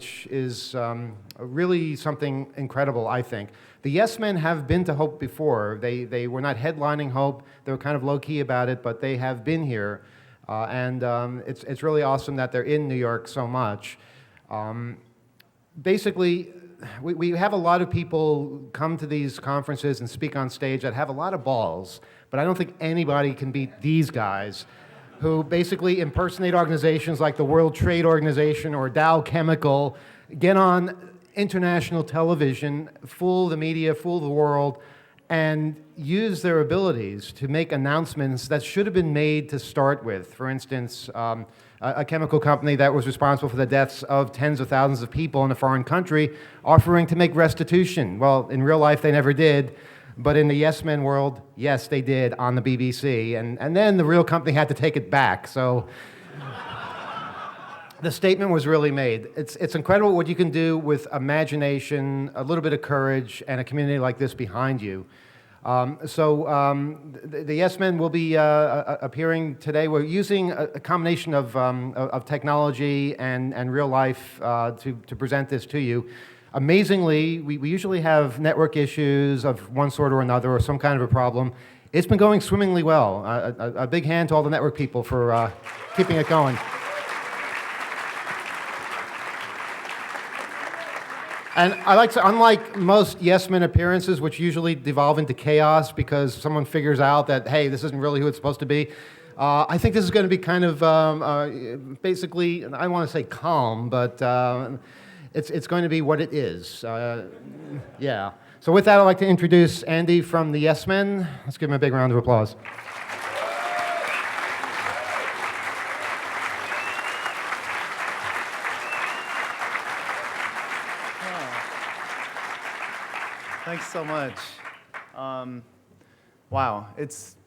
which is really something incredible, I think. The Yes Men have been to Hope before. They were not headlining Hope. They were kind of low-key about it, but they have been here. And it's really awesome that they're in New York so much. Basically, we have a lot of people come to these conferences and speak on stage that have a lot of balls, but I don't think anybody can beat these guys who basically impersonate organizations like the World Trade Organization or Dow Chemical, get on international television, fool the media, fool the world, and use their abilities to make announcements that should have been made to start with. For instance, a chemical company that was responsible for the deaths of tens of thousands of people in a foreign country offering to make restitution. Well, in real life, they never did. But in the Yes Men world, yes, they did on the BBC. And then the real company had to take it back. So the statement was really made. It's incredible what you can do with imagination, a little bit of courage, and a community like this behind you. The Yes Men will be appearing today. We're using a combination of technology and real life to present this to you. Amazingly, we usually have network issues of one sort or another or some kind of a problem. It's been going swimmingly well. A big hand to all the network people for keeping it going. And I like to, unlike most Yes Men appearances, which usually devolve into chaos because someone figures out that, hey, this isn't really who it's supposed to be, I think this is going to be kind of basically, I don't want to say calm, but it's going to be what it is. Yeah. So with that, I'd like to introduce Andy from the Yes Men. Let's give him a big round of applause. Thanks so much. Wow, it's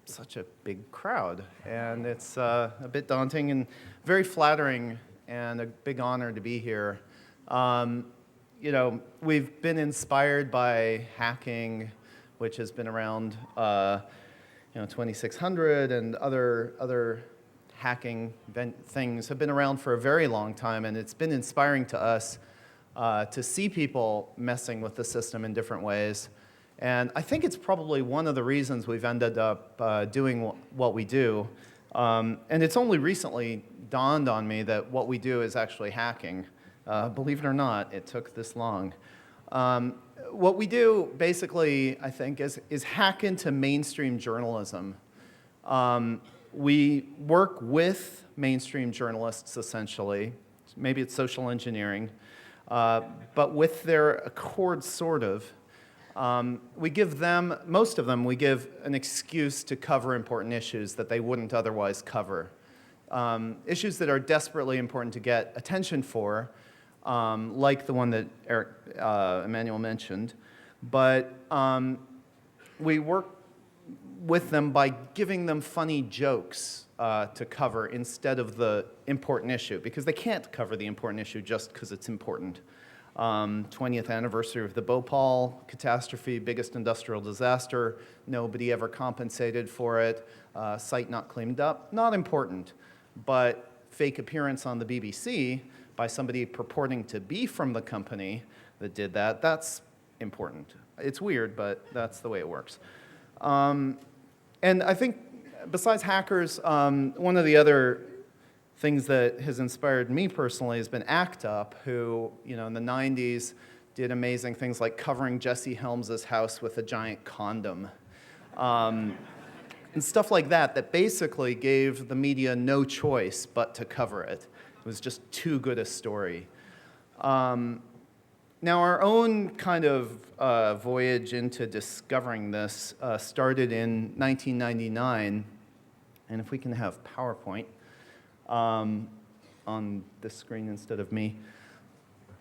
such a big crowd, and it's a bit daunting and very flattering and a big honor to be here. You know, we've been inspired by hacking, which has been around, 2600 and other hacking things have been around for a very long time, and it's been inspiring to us to see people messing with the system in different ways. And I think it's probably one of the reasons we've ended up doing what we do. And it's only recently dawned on me that what we do is actually hacking. Believe it or not, it took this long. What we do, basically, I think, is hack into mainstream journalism. We work with mainstream journalists, essentially. Maybe it's social engineering. But with their accord, sort of, we give them, most of them, we give an excuse to cover important issues that they wouldn't otherwise cover. Issues that are desperately important to get attention for, like the one that Emmanuel mentioned. But we work with them by giving them funny jokes to cover instead of the important issue, because they can't cover the important issue just because it's important. 20th anniversary of the Bhopal catastrophe, biggest industrial disaster, nobody ever compensated for it, site not cleaned up, not important. But fake appearance on the BBC by somebody purporting to be from the company that did that, that's important. It's weird, but that's the way it works. And I think besides hackers, one of the other things that has inspired me personally has been ACT UP, who, in the 90s did amazing things like covering Jesse Helms' house with a giant condom. And stuff like that basically gave the media no choice but to cover it. It was just too good a story. Now, our own kind of voyage into discovering this started in 1999. And if we can have PowerPoint on this screen instead of me.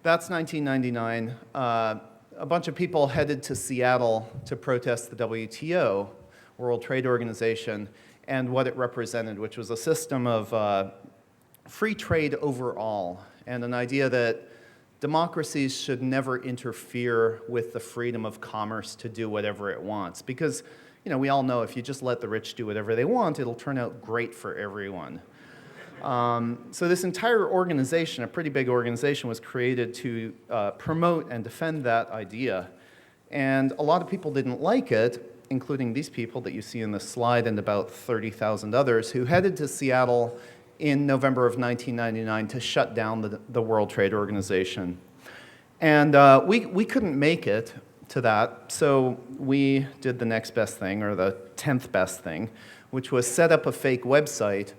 That's 1999. A bunch of people headed to Seattle to protest the WTO, World Trade Organization, and what it represented, which was a system of free trade overall, and an idea that democracies should never interfere with the freedom of commerce to do whatever it wants. Because, we all know if you just let the rich do whatever they want, it'll turn out great for everyone. So this entire organization, a pretty big organization, was created to promote and defend that idea. And a lot of people didn't like it, including these people that you see in the slide and about 30,000 others who headed to Seattle in November of 1999 to shut down the World Trade Organization. And we couldn't make it to that, so we did the next best thing, or the 10th best thing, which was set up a fake website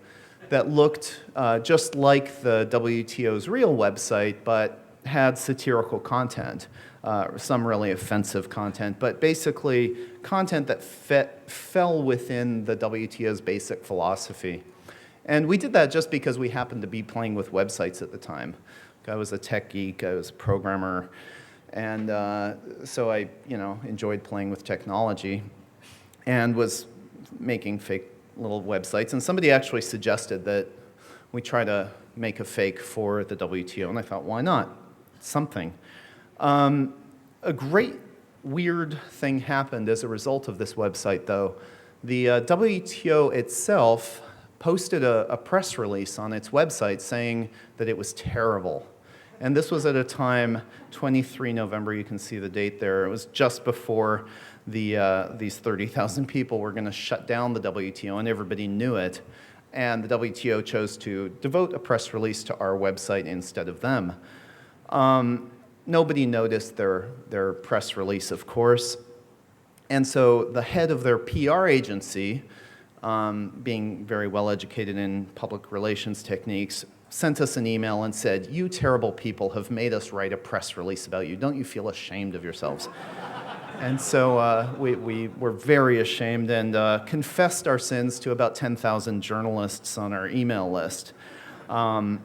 that looked just like the WTO's real website, but had satirical content, some really offensive content, but basically content that fell within the WTO's basic philosophy. And we did that just because we happened to be playing with websites at the time. I was a tech geek, I was a programmer, and so I enjoyed playing with technology and was making fake little websites. And somebody actually suggested that we try to make a fake for the WTO, and I thought, why not? Something. A great weird thing happened as a result of this website, though. The WTO itself posted a press release on its website saying that it was terrible. And this was at a time, 23 November, you can see the date there. It was just before these 30,000 people were going to shut down the WTO, and everybody knew it. And the WTO chose to devote a press release to our website instead of them. Nobody noticed their press release, of course. And so the head of their PR agency, being very well educated in public relations techniques, sent us an email and said, "You terrible people have made us write a press release about you. Don't you feel ashamed of yourselves?" And so we were very ashamed and confessed our sins to about 10,000 journalists on our email list,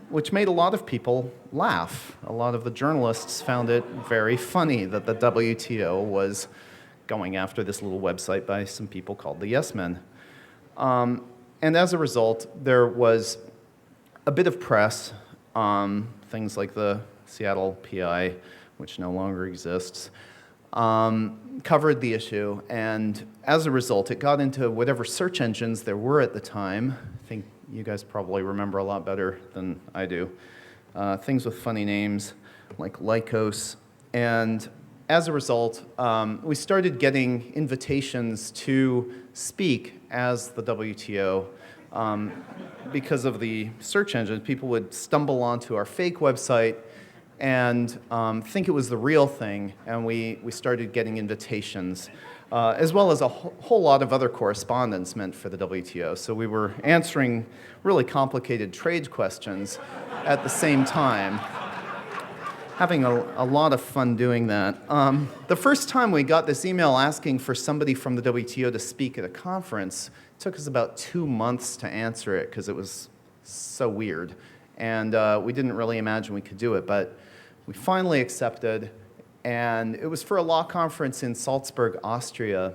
which made a lot of people laugh. A lot of the journalists found it very funny that the WTO was going after this little website by some people called the Yes Men. And as a result, there was a bit of press, things like the Seattle PI, which no longer exists, covered the issue, and as a result, it got into whatever search engines there were at the time. I think you guys probably remember a lot better than I do. Things with funny names, like Lycos, and as a result, we started getting invitations to speak as the WTO. Because of the search engine, people would stumble onto our fake website and think it was the real thing, and we started getting invitations, as well as a whole lot of other correspondence meant for the WTO. So we were answering really complicated trade questions at the same time, having a lot of fun doing that. The first time we got this email asking for somebody from the WTO to speak at a conference, it took us about 2 months to answer it because it was so weird. And we didn't really imagine we could do it, but we finally accepted. And it was for a law conference in Salzburg, Austria.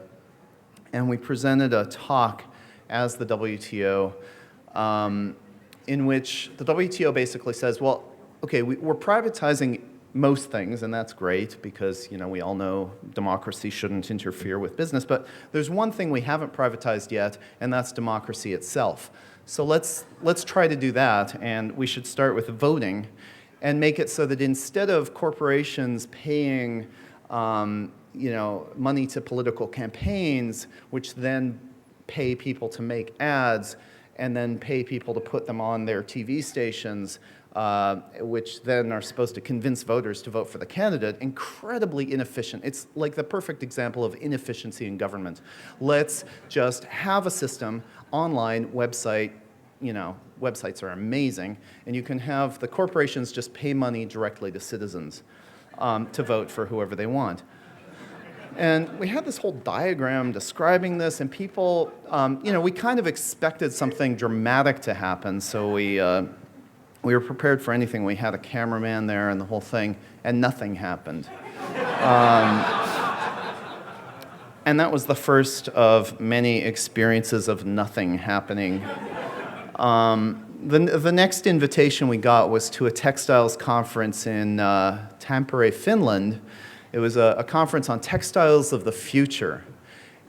And we presented a talk as the WTO in which the WTO basically says, well, okay, we're privatizing most things, and that's great because we all know democracy shouldn't interfere with business, but there's one thing we haven't privatized yet, and that's democracy itself. So let's try to do that, and we should start with voting and make it so that instead of corporations paying money to political campaigns, which then pay people to make ads and then pay people to put them on their TV stations, which then are supposed to convince voters to vote for the candidate, incredibly inefficient. It's like the perfect example of inefficiency in government. Let's just have a system, online, website, websites are amazing, and you can have the corporations just pay money directly to citizens to vote for whoever they want. And we had this whole diagram describing this, and people, we kind of expected something dramatic to happen, so we were prepared for anything. We had a cameraman there and the whole thing, and nothing happened. And that was the first of many experiences of nothing happening. The next invitation we got was to a textiles conference in Tampere, Finland. It was a conference on textiles of the future.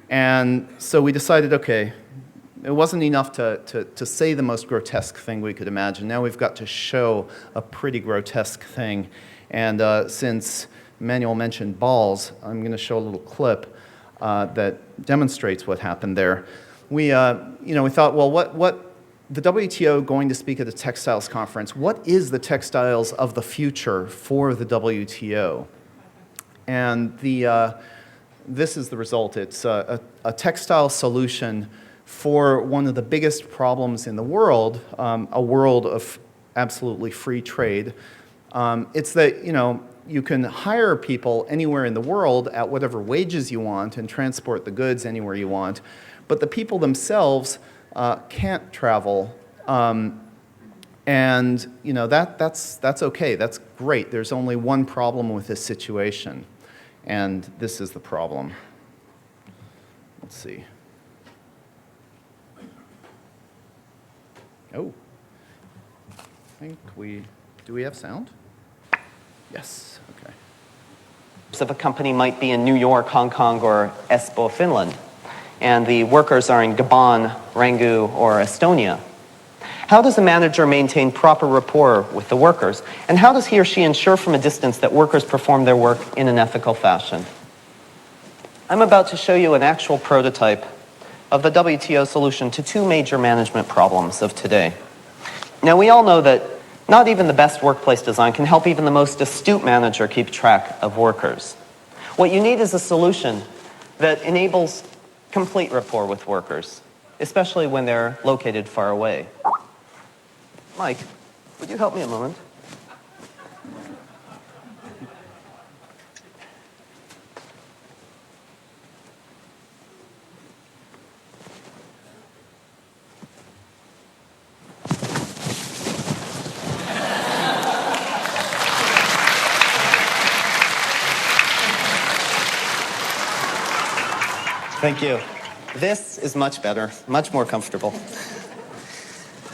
And so we decided, okay, It wasn't enough to say the most grotesque thing we could imagine. Now we've got to show a pretty grotesque thing. And since Manuel mentioned balls, I'm going to show a little clip that demonstrates what happened there. We thought, well, what the WTO going to speak at a textiles conference, what is the textiles of the future for the WTO? And this is the result. It's a textile solution for one of the biggest problems in the world, a world of absolutely free trade. It's that, you can hire people anywhere in the world at whatever wages you want and transport the goods anywhere you want, but the people themselves can't travel, and that's okay. That's great. There's only one problem with this situation, and this is the problem. Let's see. Oh, I think do we have sound? Yes, okay. If a company might be in New York, Hong Kong, or Espoo, Finland, and the workers are in Gabon, Rangoon, or Estonia, how does a manager maintain proper rapport with the workers? And how does he or she ensure from a distance that workers perform their work in an ethical fashion? I'm about to show you an actual prototype of the WTO solution to two major management problems of today. Now, we all know that not even the best workplace design can help even the most astute manager keep track of workers. What you need is a solution that enables complete rapport with workers, especially when they're located far away. Mike, would you help me a moment? Thank you. This is much better, much more comfortable.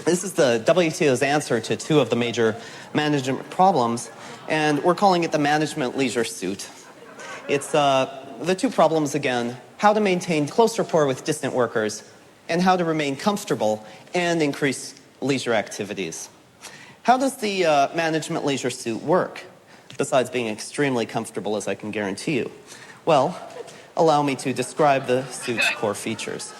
This is the WTO's answer to two of the major management problems, and we're calling it the management leisure suit. It's the two problems again, how to maintain close rapport with distant workers, and how to remain comfortable and increase leisure activities. How does the management leisure suit work, besides being extremely comfortable, as I can guarantee you? Well, allow me to describe the suit's core features.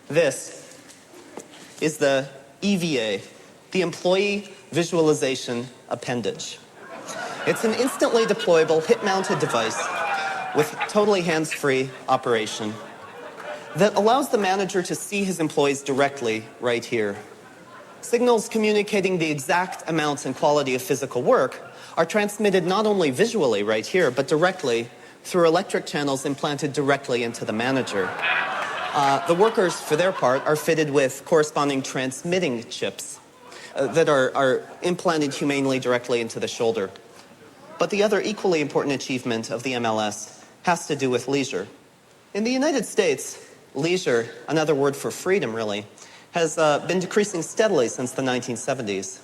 This is the EVA, the Employee Visualization Appendage. It's an instantly deployable hip-mounted device with totally hands-free operation that allows the manager to see his employees directly right here. Signals communicating the exact amounts and quality of physical work are transmitted not only visually right here, but directly through electric channels implanted directly into the manager. The workers, for their part, are fitted with corresponding transmitting chips that are implanted humanely directly into the shoulder. But the other equally important achievement of the MLS has to do with leisure. In the United States, leisure, another word for freedom really, has been decreasing steadily since the 1970s.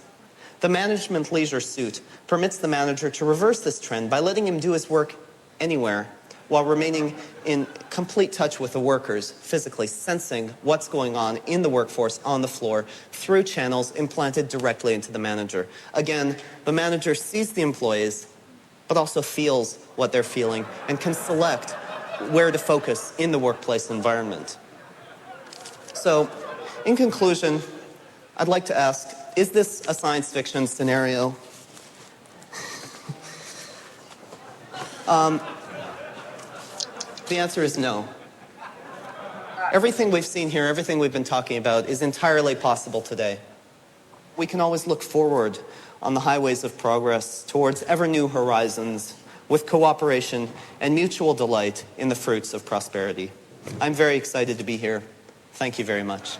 The management leisure suit permits the manager to reverse this trend by letting him do his work anywhere, while remaining in complete touch with the workers, physically sensing what's going on in the workforce on the floor through channels implanted directly into the manager. Again, the manager sees the employees, but also feels what they're feeling and can select where to focus in the workplace environment. So, in conclusion, I'd like to ask, is this a science fiction scenario? The answer is no. Everything we've seen here, everything we've been talking about is entirely possible today. We can always look forward on the highways of progress towards ever new horizons with cooperation and mutual delight in the fruits of prosperity. I'm very excited to be here. Thank you very much.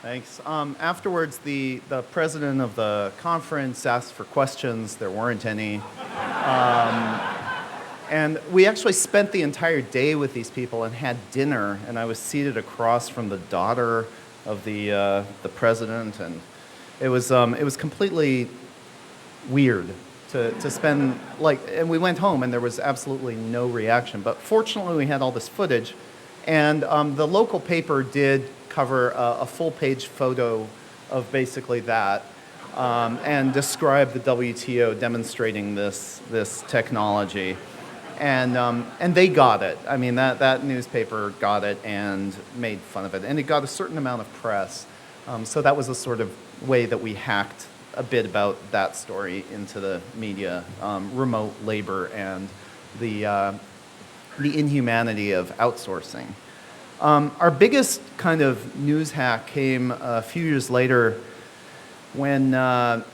Thanks. Afterwards, the president of the conference asked for questions. There weren't any. And we actually spent the entire day with these people and had dinner, and I was seated across from the daughter of the president, and it was completely weird to spend, and we went home and there was absolutely no reaction. But fortunately, we had all this footage, and the local paper did cover a full-page photo of basically that, and describe the WTO demonstrating this technology. And they got it. I mean, that newspaper got it and made fun of it. And it got a certain amount of press. So that was a sort of way that we hacked a bit about that story into the media, remote labor and the inhumanity of outsourcing. Our biggest kind of news hack came a few years later when a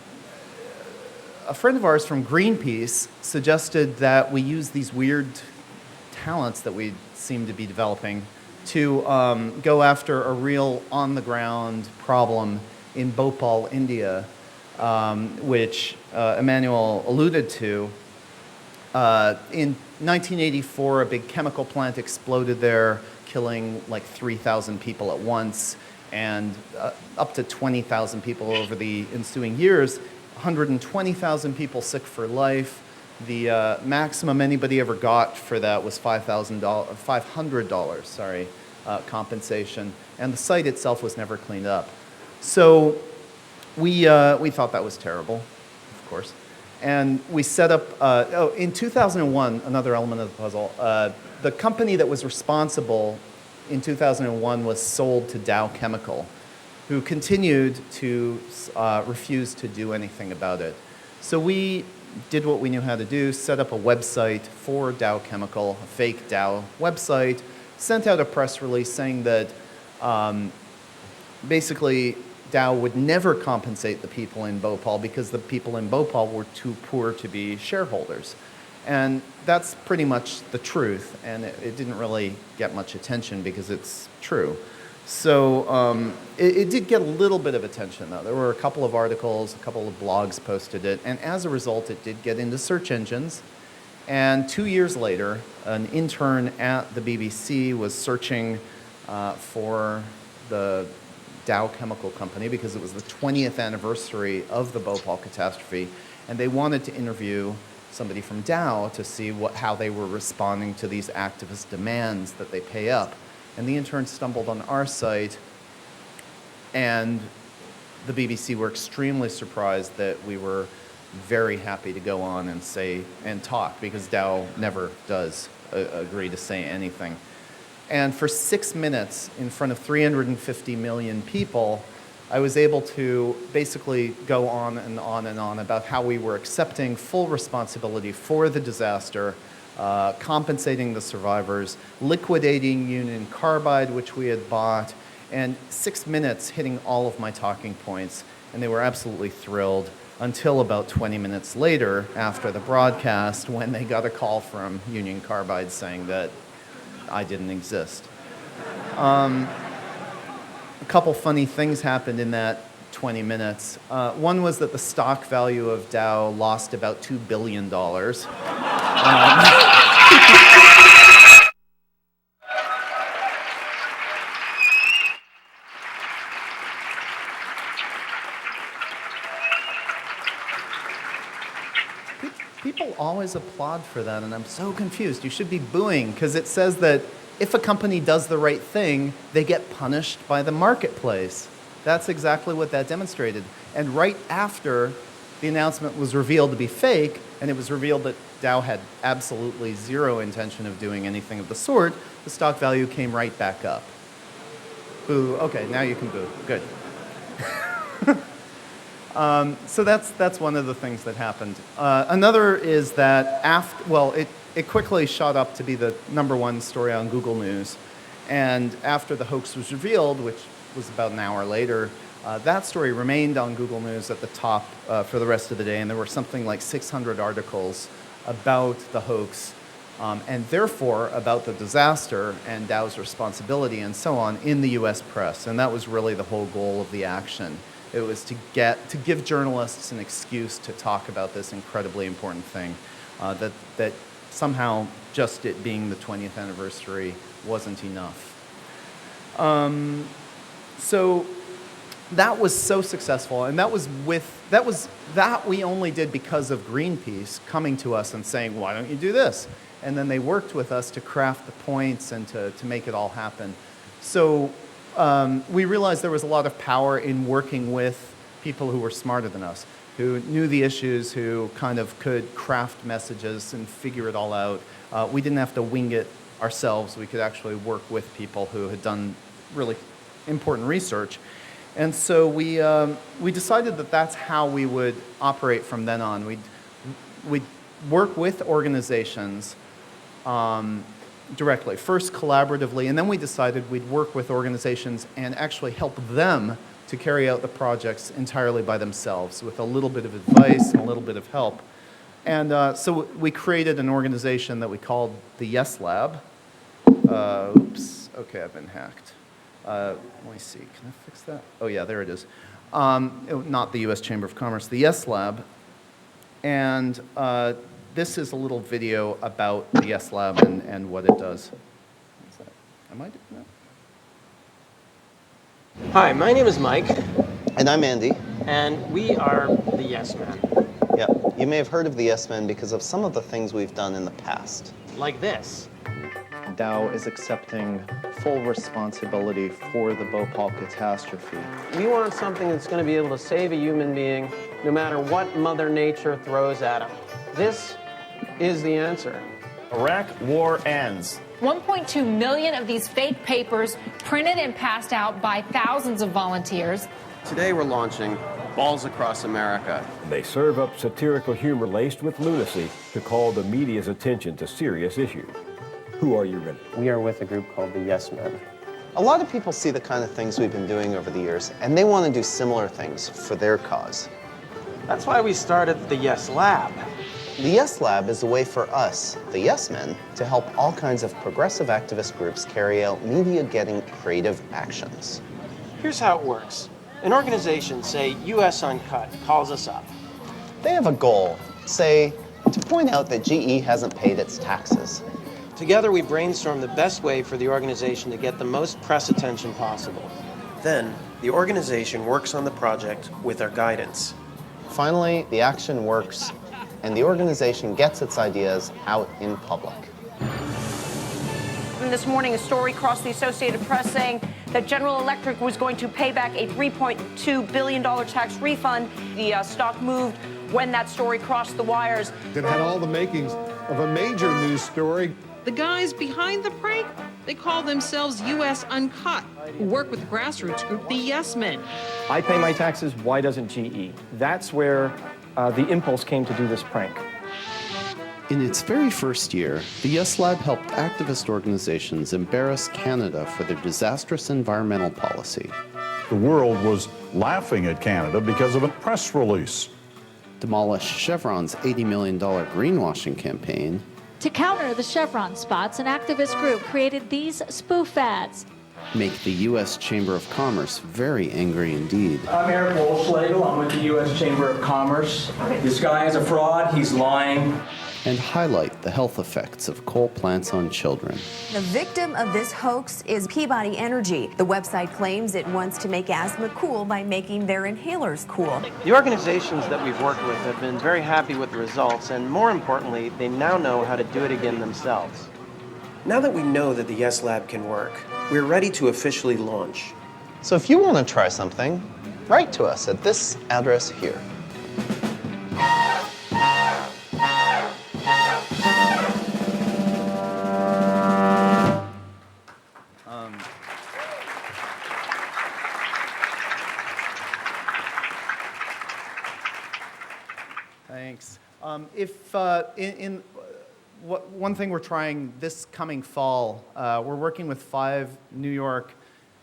friend of ours from Greenpeace suggested that we use these weird talents that we seem to be developing to go after a real on-the-ground problem in Bhopal, India, which Emmanuel alluded to. In 1984, a big chemical plant exploded there, killing like 3,000 people at once, and up to 20,000 people over the ensuing years. 120,000 people sick for life. The maximum anybody ever got for that was $500, compensation, and the site itself was never cleaned up. So we thought that was terrible, of course, and we set up. In 2001, another element of the puzzle. The company that was responsible in 2001 was sold to Dow Chemical, who continued to refuse to do anything about it. So we did what we knew how to do, set up a website for Dow Chemical, a fake Dow website, sent out a press release saying that basically Dow would never compensate the people in Bhopal because the people in Bhopal were too poor to be shareholders. And that's pretty much the truth, and it didn't really get much attention because it's true. So it did get a little bit of attention, though. There were a couple of articles, a couple of blogs posted it, and as a result, it did get into search engines. And 2 years later, an intern at the BBC was searching for the Dow Chemical Company because it was the 20th anniversary of the Bhopal catastrophe, and they wanted to interview somebody from Dow to see how they were responding to these activist demands that they pay up. And the intern stumbled on our site, and the BBC were extremely surprised that we were very happy to go on and say and talk, because Dow never does agree to say anything. And for 6 minutes in front of 350 million people, I was able to basically go on and on and on about how we were accepting full responsibility for the disaster, compensating the survivors, liquidating Union Carbide, which we had bought, and 6 minutes hitting all of my talking points, and they were absolutely thrilled until about 20 minutes later after the broadcast when they got a call from Union Carbide saying that I didn't exist. A couple funny things happened in that 20 minutes. One was that the stock value of Dow lost about $2 billion. People always applaud for that, and I'm so confused. You should be booing, because it says that if a company does the right thing, they get punished by the marketplace. That's exactly what that demonstrated. And right after the announcement was revealed to be fake, and it was revealed that Dow had absolutely zero intention of doing anything of the sort, the stock value came right back up. Boo. Okay, now you can boo. Good. So that's one of the things that happened. Another is that it quickly shot up to be the #1 story on Google News. And after the hoax was revealed, which was about an hour later, that story remained on Google News at the top for the rest of the day. And there were something like 600 articles about the hoax and therefore about the disaster and Dow's responsibility and so on in the US press. And that was really the whole goal of the action. It was to give journalists an excuse to talk about this incredibly important thing, that somehow just it being the 20th anniversary wasn't enough. So that was so successful, and that we only did because of Greenpeace coming to us and saying, why don't you do this? And then they worked with us to craft the points and to make it all happen. So we realized there was a lot of power in working with people who were smarter than us, who knew the issues, who kind of could craft messages and figure it all out. We didn't have to wing it ourselves. We could actually work with people who had done really important research. And so we decided that that's how we would operate from then on. We'd work with organizations directly, first collaboratively, and then we decided we'd work with organizations and actually help them to carry out the projects entirely by themselves with a little bit of advice and a little bit of help. And so we created an organization that we called the Yes Lab. Oops, okay, I've been hacked. Let me see, can I fix that? Oh yeah, there it is. Not the US Chamber of Commerce, the Yes Lab. And this is a little video about the Yes Lab and what it does. Is that, am I doing that? Hi, my name is Mike, And I'm Andy. and we are the Yes Men. Yeah, you may have heard of the Yes Men because of some of the things we've done in the past. Like this. Dow is accepting full responsibility for the Bhopal catastrophe. We want something that's going to be able to save a human being no matter what Mother Nature throws at him. This is the answer. Iraq war ends. 1.2 million of these fake papers printed and passed out by thousands of volunteers. Today we're launching Balls Across America. They serve up satirical humor laced with lunacy to call the media's attention to serious issues. Who are you really? We are with a group called the Yes Men. A lot of people see the kind of things we've been doing over the years, and they want to do similar things for their cause. That's why we started the Yes Lab. The Yes Lab is a way for us, the Yes Men, to help all kinds of progressive activist groups carry out media-getting creative actions. Here's how it works. An organization, say US Uncut, calls us up. They have a goal, say, to point out that GE hasn't paid its taxes. Together we brainstorm the best way for the organization to get the most press attention possible. Then, the organization works on the project with our guidance. Finally, the action works, and the organization gets its ideas out in public. And this morning, a story crossed the Associated Press saying that General Electric was going to pay back a $3.2 billion tax refund. The stock moved when that story crossed the wires. It had all the makings of a major news story. The guys behind the prank, they call themselves US Uncut, who work with the grassroots group, the Yes Men. I pay my taxes, why doesn't GE? That's where the impulse came to do this prank. In its very first year, the Yes Lab helped activist organizations embarrass Canada for their disastrous environmental policy. The world was laughing at Canada because of a press release. Demolish Chevron's $80 million greenwashing campaign. To counter the Chevron spots, an activist group created these spoof ads. Make the U.S. Chamber of Commerce very angry indeed. I'm Eric Wolfschlegel. I'm with the U.S. Chamber of Commerce. This guy is a fraud. He's lying. And highlight the health effects of coal plants on children. The victim of this hoax is Peabody Energy. The website claims it wants to make asthma cool by making their inhalers cool. The organizations that we've worked with have been very happy with the results, and more importantly, they now know how to do it again themselves. Now that we know that the Yes Lab can work, we're ready to officially launch. So if you want to try something, write to us at this address here. Thanks. One thing we're trying this coming fall, we're working with 5 New York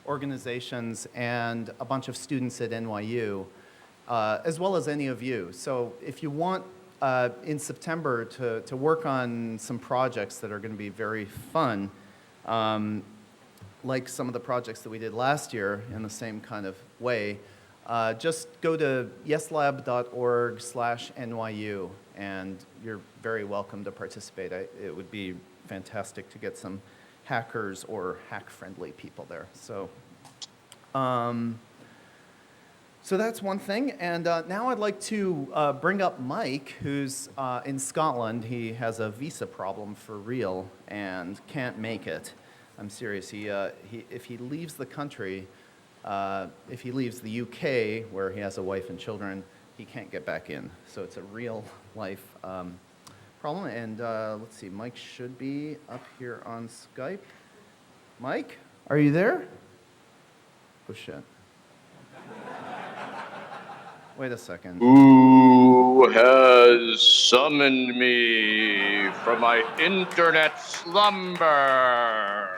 organizations and a bunch of students at NYU, as well as any of you. So if you want in September to work on some projects that are going to be very fun, like some of the projects that we did last year in the same kind of way. Just go to yeslab.org/NYU, and you're very welcome to participate. It would be fantastic to get some hackers or hack-friendly people there. So that's one thing. And now I'd like to bring up Mike, who's in Scotland. He has a visa problem for real and can't make it. I'm serious. If he leaves the country, if he leaves the UK, where he has a wife and children, he can't get back in. So it's a real life problem. And let's see, Mike should be up here on Skype. Mike, are you there? Oh, shit. Wait a second. Who has summoned me from my internet slumber?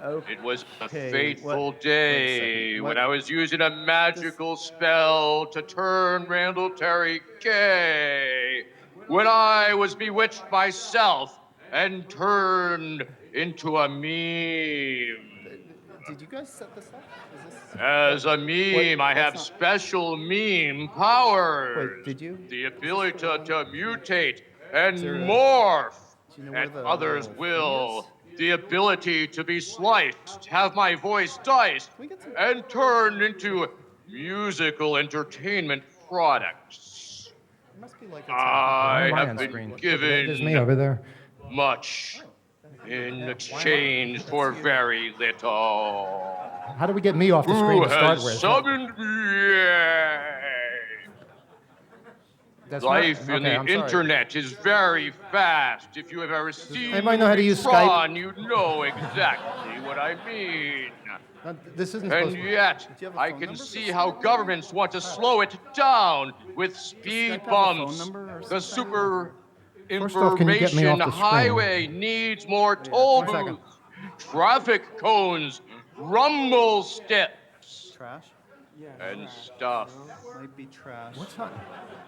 Okay. It was a fateful day when I was using a magical spell to turn Randall Terry gay. When I was bewitched myself and turned into a meme. Did you guys set this up? As a meme, I have special meme powers. Wait, did you? The ability to mutate and morph. Do you know where And the others little will. thing The ability to be sliced, have my voice diced, and turned into musical entertainment products. It must be like I have on been screen. given There's me over there. much in exchange for very little. How do we get me off the screen Who to start has with? summoned me? That's Life not, in okay, the I'm sorry. internet is very fast. If you have ever seen Anybody know how to use Tron, Skype? you know exactly what I mean. This isn't And supposed to. yet, I can see how governments want to slow it down with speed bumps. The super First off, can you get me information off the screen? highway needs more toll 1 second. booths, traffic cones, rumble strips, Trash? and stuff. Might be trash.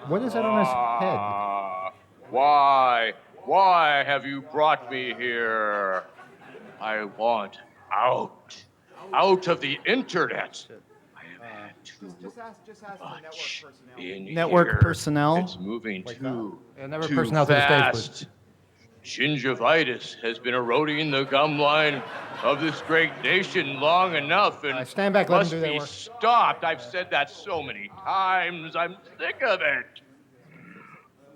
What is that on his head? Why have you brought me here? I want out of the internet. I have had too much in Network here. personnel? It's moving too network personnel to the stage, fast. please. Gingivitis has been eroding the gum line of this great nation long enough, and stand back, let him must do that be work. stopped. I've said that so many times. I'm sick of it.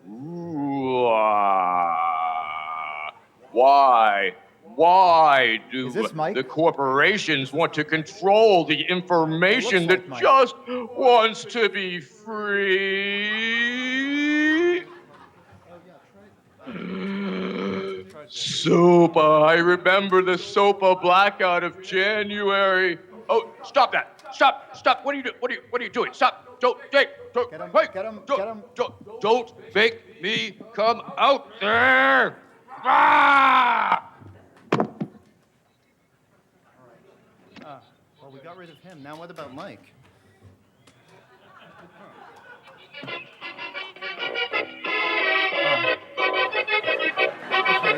Ooh, why do the corporations want to control the information that just wants to be free? SOPA, I remember the SOPA blackout of January. Oh, stop that! Stop! What are you doing? What are you doing? Stop! Don't make me come out there! Ah! Well, we got rid of him. Now what about Mike?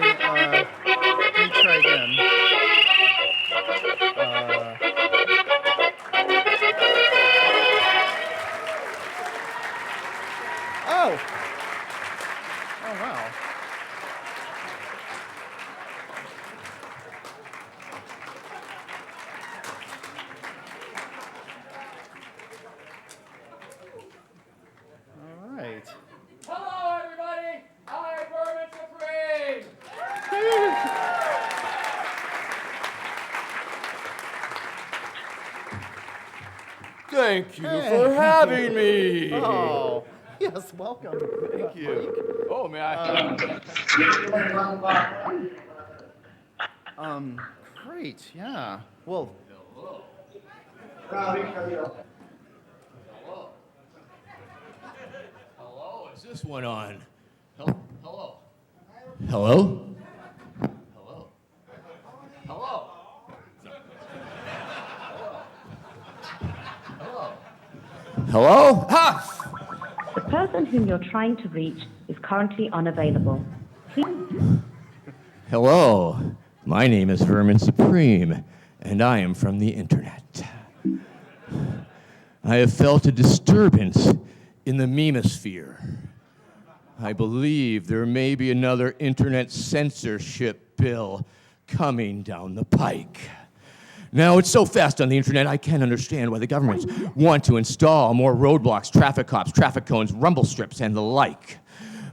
Let me try again. Oh, wow. All right. Hello, everybody! I'm Bourbon Supreme! Thank you for having me. Oh, yes, welcome. Thank you. Oh, may I? Great, yeah. Well, Hello, is this one on? Hello? Hello? Hello? Hello? Ha! The person whom you're trying to reach is currently unavailable. Please. Hello, my name is Vermin Supreme, and I am from the internet. I have felt a disturbance in the memosphere. I believe there may be another internet censorship bill coming down the pike. Now, it's so fast on the internet, I can't understand why the governments want to install more roadblocks, traffic cops, traffic cones, rumble strips, and the like.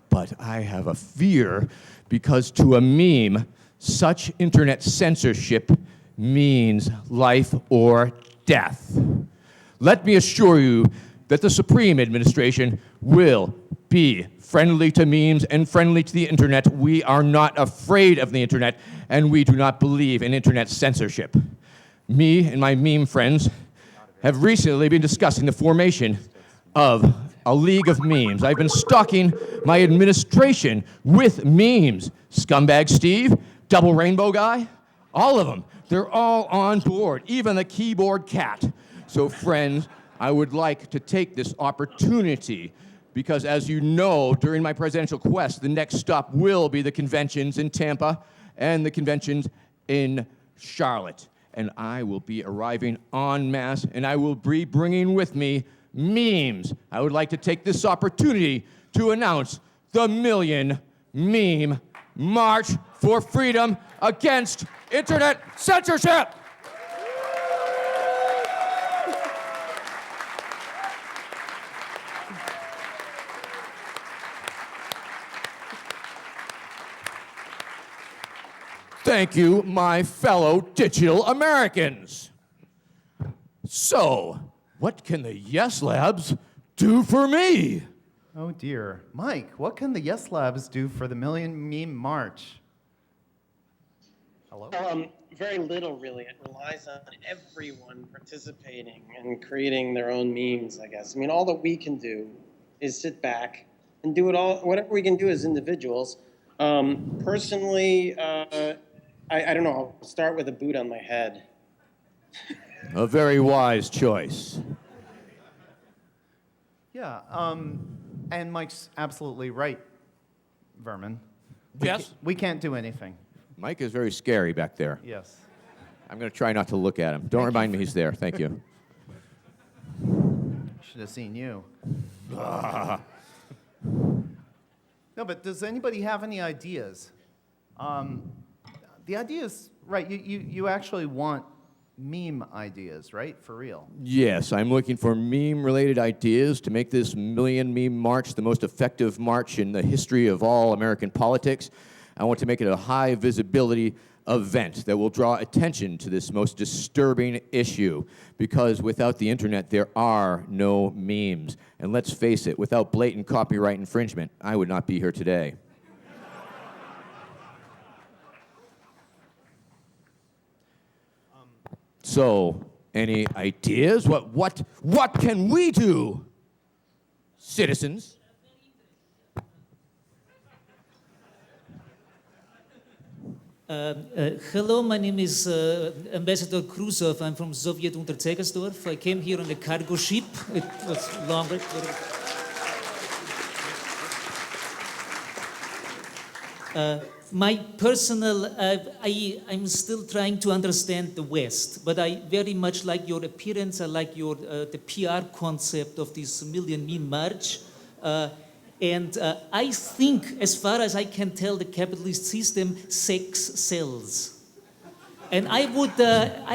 But I have a fear because to a meme, such internet censorship means life or death. Let me assure you that the Supreme Administration will be friendly to memes and friendly to the internet. We are not afraid of the internet, and we do not believe in internet censorship. Me and my meme friends have recently been discussing the formation of a league of memes. I've been stalking my administration with memes. Scumbag Steve, Double Rainbow Guy, all of them. They're all on board, even the keyboard cat. So friends, I would like to take this opportunity because as you know, during my presidential quest, the next stop will be the conventions in Tampa and the conventions in Charlotte. And I will be arriving en masse, and I will be bringing with me memes. I would like to take this opportunity to announce the Million Meme March for Freedom Against Internet Censorship. Thank you, my fellow digital Americans. So, what can the Yes Labs do for me? Oh dear. Mike, what can the Yes Labs do for the Million Meme March? Hello? Very little, really. It relies on everyone participating and creating their own memes, I guess. I mean, all that we can do is sit back and do it all, whatever we can do as individuals. Personally, I don't know, I'll start with a boot on my head. A very wise choice. Yeah, and Mike's absolutely right, Vermin. Yes? We can't do anything. Mike is very scary back there. Yes. I'm going to try not to look at him. Don't remind me he's there. Thank you. Should have seen you. No, but does anybody have any ideas? The ideas, right, you actually want meme ideas, right, for real? Yes, I'm looking for meme-related ideas to make this Million Meme March the most effective march in the history of all American politics. I want to make it a high-visibility event that will draw attention to this most disturbing issue, because without the internet, there are no memes. And let's face it, without blatant copyright infringement, I would not be here today. So, any ideas? What can we do, citizens? Hello, my name is Ambassador Krusov. I'm from Soviet Unterzegersdorf. I came here on a cargo ship. It was longer. My personal, I'm still trying to understand the West, but I very much like your appearance. I like your the PR concept of this Million Meme March. And I think, as far as I can tell, the capitalist system sex sells. And I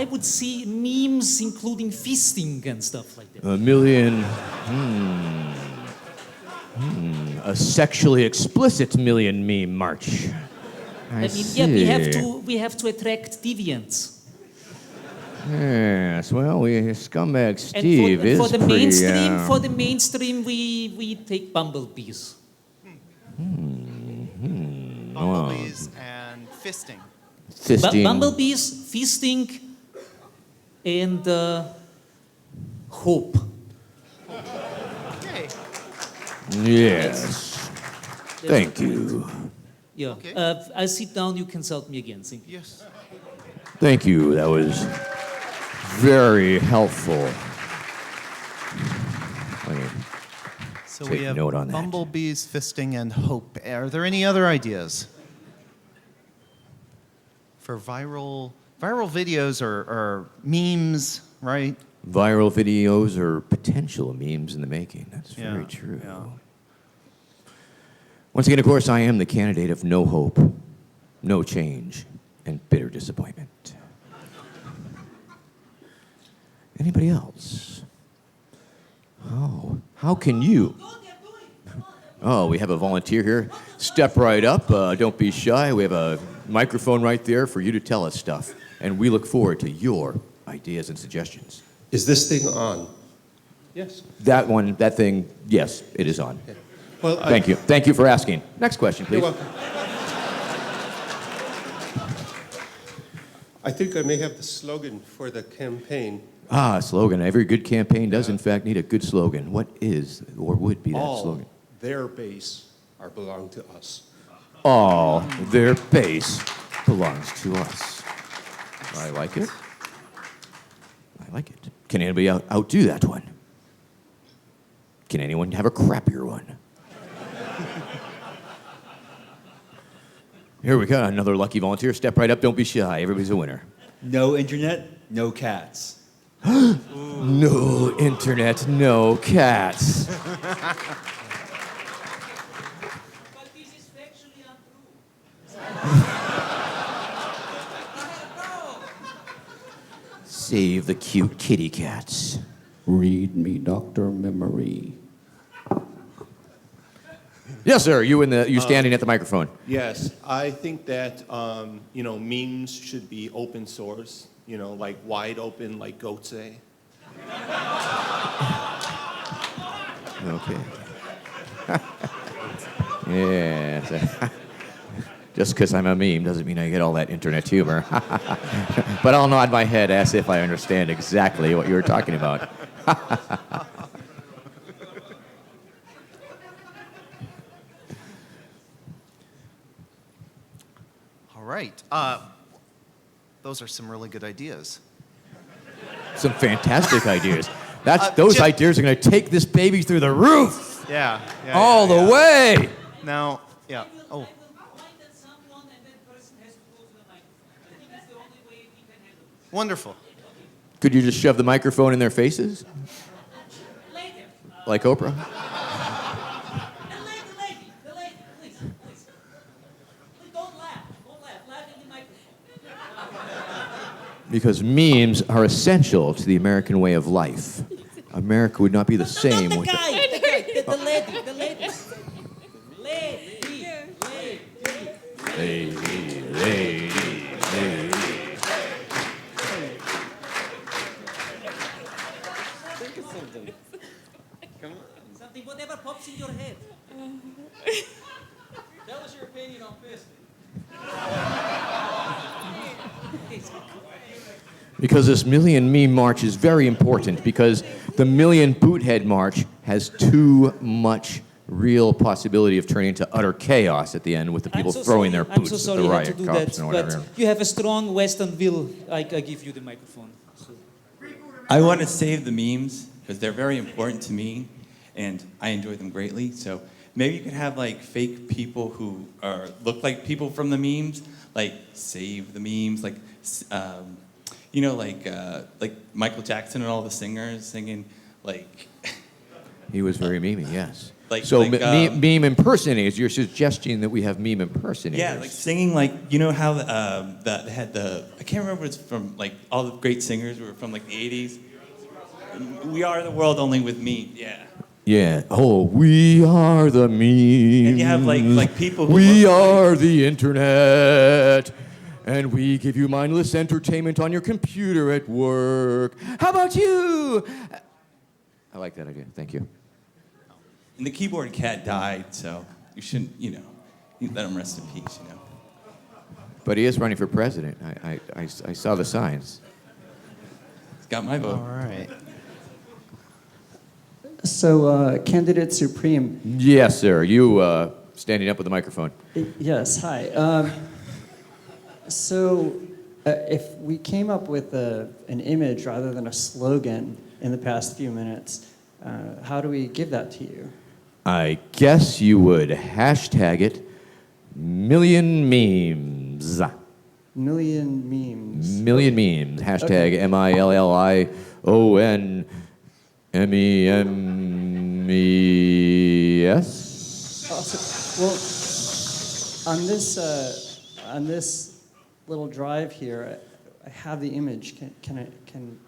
would see memes including fisting and stuff like that. A million, a sexually explicit Million Meme March. I mean, see. Yeah, we have to attract deviants. Yes, well, Scumbag Steve is for the pretty, mainstream. For the mainstream, we take bumblebees. Bumblebees and fisting. Fisting. Bumblebees, fisting, and hope. Okay. Yes. Thank you. Yeah. Okay. I'll sit down. You consult me again. Thank you. Yes. Thank you. That was very helpful. So take we have note on that. bumblebees, fisting, and hope. Are there any other ideas? For viral videos or memes, right? Viral videos or potential memes in the making. That's very true. Yeah. Once again, of course, I am the candidate of no hope, no change, and bitter disappointment. Anybody else? Oh, how can you? Oh, we have a volunteer here. Step right up. Don't be shy. We have a microphone right there for you to tell us stuff. And we look forward to your ideas and suggestions. Is this thing on? Yes. That thing, yes, it is on. Okay. Well, Thank you. Thank you for asking. Next question, please. You're welcome. I think I may have the slogan for the campaign. Slogan. Every good campaign does, in fact, need a good slogan. What is or would be that All slogan? their base belong to us. All their base belongs to us. I like it. I like it. Can anybody outdo that one? Can anyone have a crappier one? Here we go. Another lucky volunteer. Step right up. Don't be shy. Everybody's a winner. No internet, no cats. No internet, no cats. Save the cute kitty cats. Read me, Dr. Memory. Yes, sir. You standing at the microphone. Yes, I think that memes should be open source. Like wide open, like goats say. Okay. Yeah. Just because I'm a meme doesn't mean I get all that internet humor. But I'll nod my head as if I understand exactly what you were talking about. All right. Those are some really good ideas. Some fantastic ideas. Those ideas are going to take this baby through the roof. Yeah. All the way. Now, yeah. Oh. Wonderful. Could you just shove the microphone in their faces? Like Oprah? Because memes are essential to the American way of life. America would not be the same without... The lady. Lady. Think of something. Come on. Something, whatever pops in your head. Tell us your opinion on fisting. Because this Million Meme March is very important, because the Million Boothead March has too much real possibility of turning into utter chaos at the end with the people throwing their boots at the riot cops and whatever. But you have a strong Western will. I give you the microphone. So. I want to save the memes because they're very important to me, and I enjoy them greatly. So maybe you could have like fake people who look like people from the memes, like save the memes, like like Michael Jackson and all the singers singing like. He was very memey, yes. Meme impersonators. You're suggesting that we have meme impersonators. Yeah, like singing like how they had I can't remember it's from like all the great singers were from like the 80s. We are the world only with me. Yeah. Yeah. Oh, we are the memes. And you have like people who we are the internet. And we give you mindless entertainment on your computer at work. How about you? I like that idea. Thank you. And the keyboard cat died, so you shouldn't, you let him rest in peace, But he is running for president. I saw the signs. He's got my vote. All right. So, Candidate Supreme. Yes, sir. You standing up with the microphone. Yes, hi. If we came up with an image rather than a slogan in the past few minutes, how do we give that to you? I guess you would hashtag it million memes. Million memes. Million memes. Hashtag MILLIONMEMES. Well, on this little drive here, I have the image. Can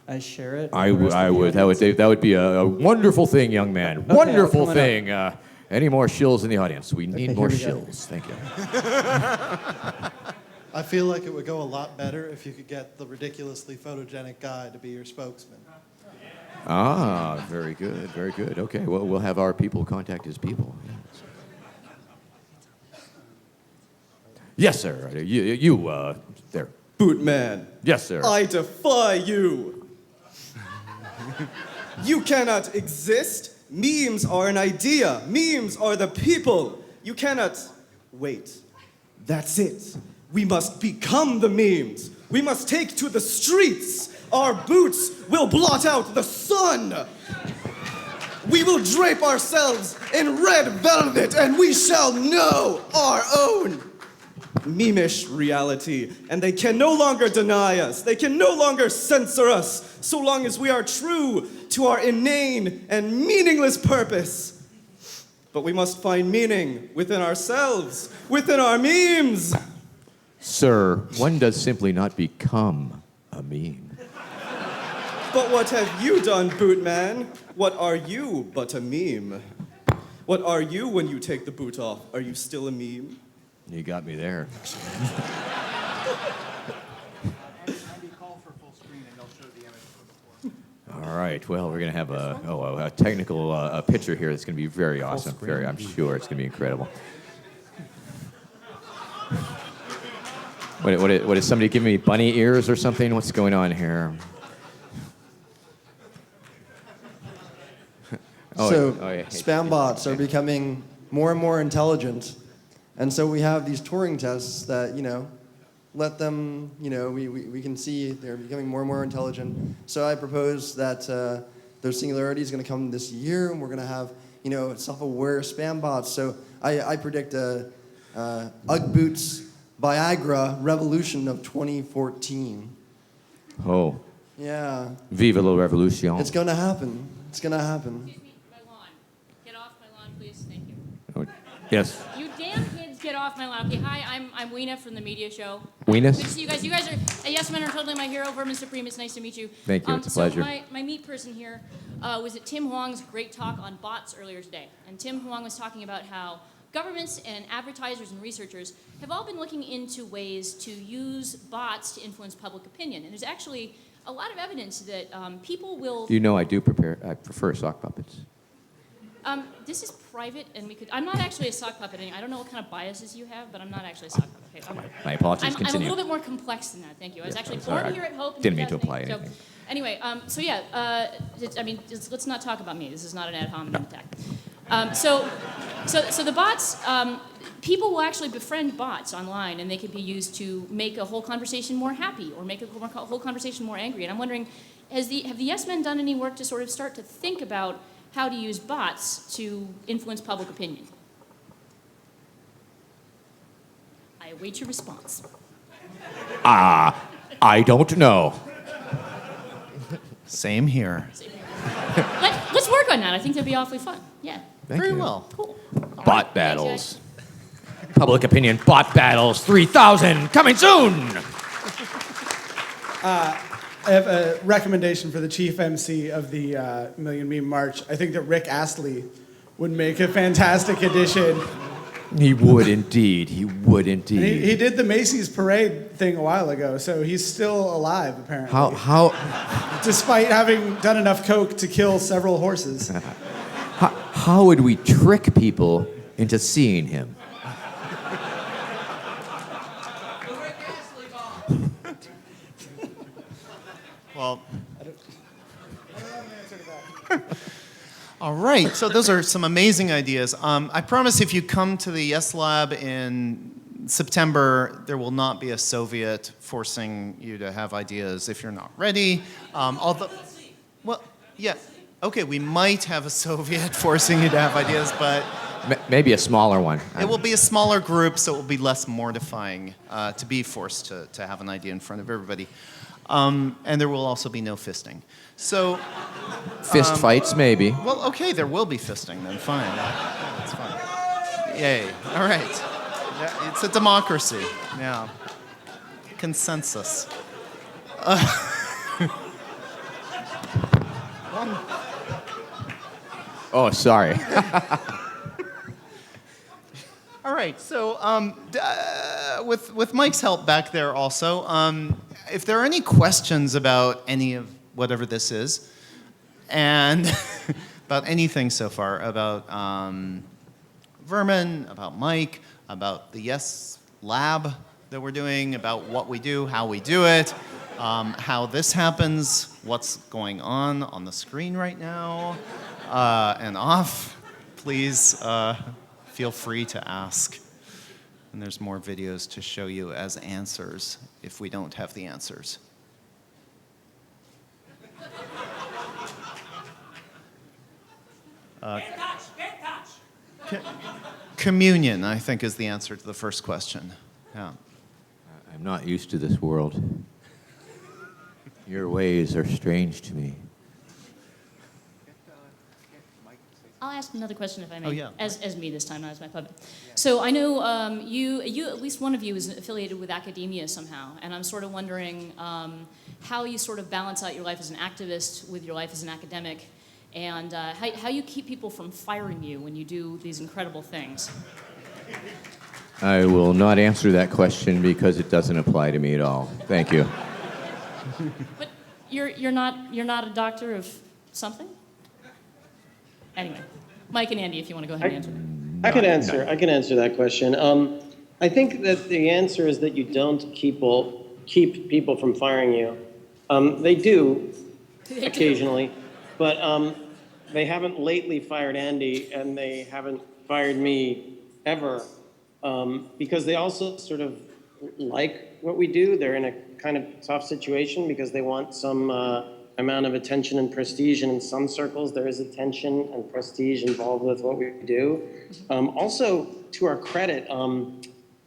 I share it? I would. That would be a wonderful thing, young man. Okay, Wonderful I'll thing. Any more shills in the audience? We need more here we go. shills. Thank you. I feel like it would go a lot better if you could get the ridiculously photogenic guy to be your spokesman. Ah, very good, very good. Okay, well, we'll have our people contact his people. Yes, sir. You there. Bootman. Yes, sir. I defy you. You cannot exist. Memes are an idea. Memes are the people. You cannot wait. That's it. We must become the memes. We must take to the streets. Our boots will blot out the sun. We will drape ourselves in red velvet and we shall know our own meme-ish reality. And they can no longer deny us. They can no longer censor us so long as we are true to our inane and meaningless purpose. But we must find meaning within ourselves, within our memes. Sir, one does simply not become a meme. But what have you done, Bootman? What are you but a meme? What are you when you take the boot off? Are you still a meme? You got me there. All right. Well, we're going to have a technical picture here that's going to be very awesome. I'm sure it's going to be incredible. What is somebody giving me bunny ears or something? What's going on here? Spam bots are becoming more and more intelligent. And so we have these Turing tests that, let them, we can see they're becoming more and more intelligent. So I propose that their singularity is going to come this year, and we're going to have, self-aware spam bots. So I predict a Ugg Boots Viagra revolution of 2014. Oh. Yeah. Viva la revolution. It's going to happen. It's going to happen. Excuse me, my lawn. Get off my lawn, please. Thank you. Oh, yes. You damn kids, get off my lawn. Okay, hi, I'm Weena from the media show. Weenus? Good to see you guys. You guys are, Yes Men are totally my hero. Vermin Supreme, it's nice to meet you. Thank you, it's a pleasure. So my meat person here was at Tim Huang's great talk on bots earlier today. And Tim Huang was talking about how governments and advertisers and researchers have all been looking into ways to use bots to influence public opinion. And there's actually a lot of evidence that people will... I prefer sock puppets. This is private, and I'm not actually a sock puppet. I don't know what kind of biases you have, but but I'm not actually a sock puppet. Okay, My apologies, I'm a continue. little bit more complex than that, thank you. I was actually sorry, born here at Hope in didn't mean to 2008. apply anything. Anyway, let's not talk about me. This is not an ad hominem attack. So the bots, people will actually befriend bots online, and they can be used to make a whole conversation more happy or make a whole conversation more angry. And I'm wondering, have the Yes Men done any work to sort of start to think about how to use bots to influence public opinion? I await your response. I don't know. Same here. Let's work on that. I think that'd be awfully fun. Yeah. Very well. Cool. Bot battles. Public opinion bot battles 3000 coming soon. I have a recommendation for the chief MC of the Million Meme March. I think that Rick Astley would make a fantastic addition. He would indeed. He would indeed. He did the Macy's parade thing a while ago, so he's still alive, apparently. How? Despite having done enough coke to kill several horses. How would we trick people into seeing him? Well, all right, so those are some amazing ideas. I promise if you come to the Yes Lab in September, there will not be a Soviet forcing you to have ideas if you're not ready. Although, well, yeah. Okay, we might have a Soviet forcing you to have ideas, but Maybe a smaller one. it will be a smaller group, so it will be less mortifying to be forced to have an idea in front of everybody. And there will also be no fisting. So, Fist fights, maybe. well, okay, there will be fisting then. Fine, that's fine. Yay! All right, yeah, it's a democracy. Yeah, consensus. Oh, sorry. All right, so with Mike's help back there also, if there are any questions about any of whatever this is, and about anything so far, about Vermin, about Mike, about the Yes Lab that we're doing, about what we do, how we do it, how this happens, what's going on the screen right now, and off, please feel free to ask. And there's more videos to show you as answers if we don't have the answers. Communion, I think, is the answer to the first question. Yeah. I'm not used to this world. Your ways are strange to me. I'll ask another question if I may. Oh, yeah. As me this time, not as my puppet. So I know you, at least one of you is affiliated with academia somehow, and I'm sort of wondering how you sort of balance out your life as an activist with your life as an academic, and how you keep people from firing you when you do these incredible things. I will not answer that question because it doesn't apply to me at all. Thank you. But you're not a doctor of something? Anyway, Mike and Andy, if you want to go ahead and answer. I can answer that question. I think that the answer is that you don't keep people from firing you. They do occasionally, but they haven't lately fired Andy, and they haven't fired me ever, because they also sort of like what we do. They're in a kind of tough situation because they want some amount of attention and prestige, and in some circles there is attention and prestige involved with what we do. Also, to our credit, or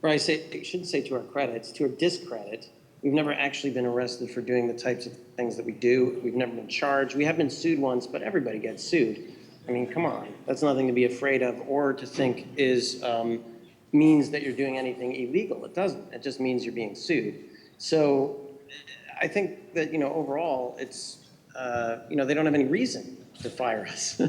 I shouldn't say to our credit, it's to our discredit, we've never actually been arrested for doing the types of things that we do. We've never been charged. We have been sued once, but everybody gets sued. I mean, come on. That's nothing to be afraid of or to think is means that you're doing anything illegal. It doesn't. It just means you're being sued. So I think that, overall, it's, they don't have any reason to fire us.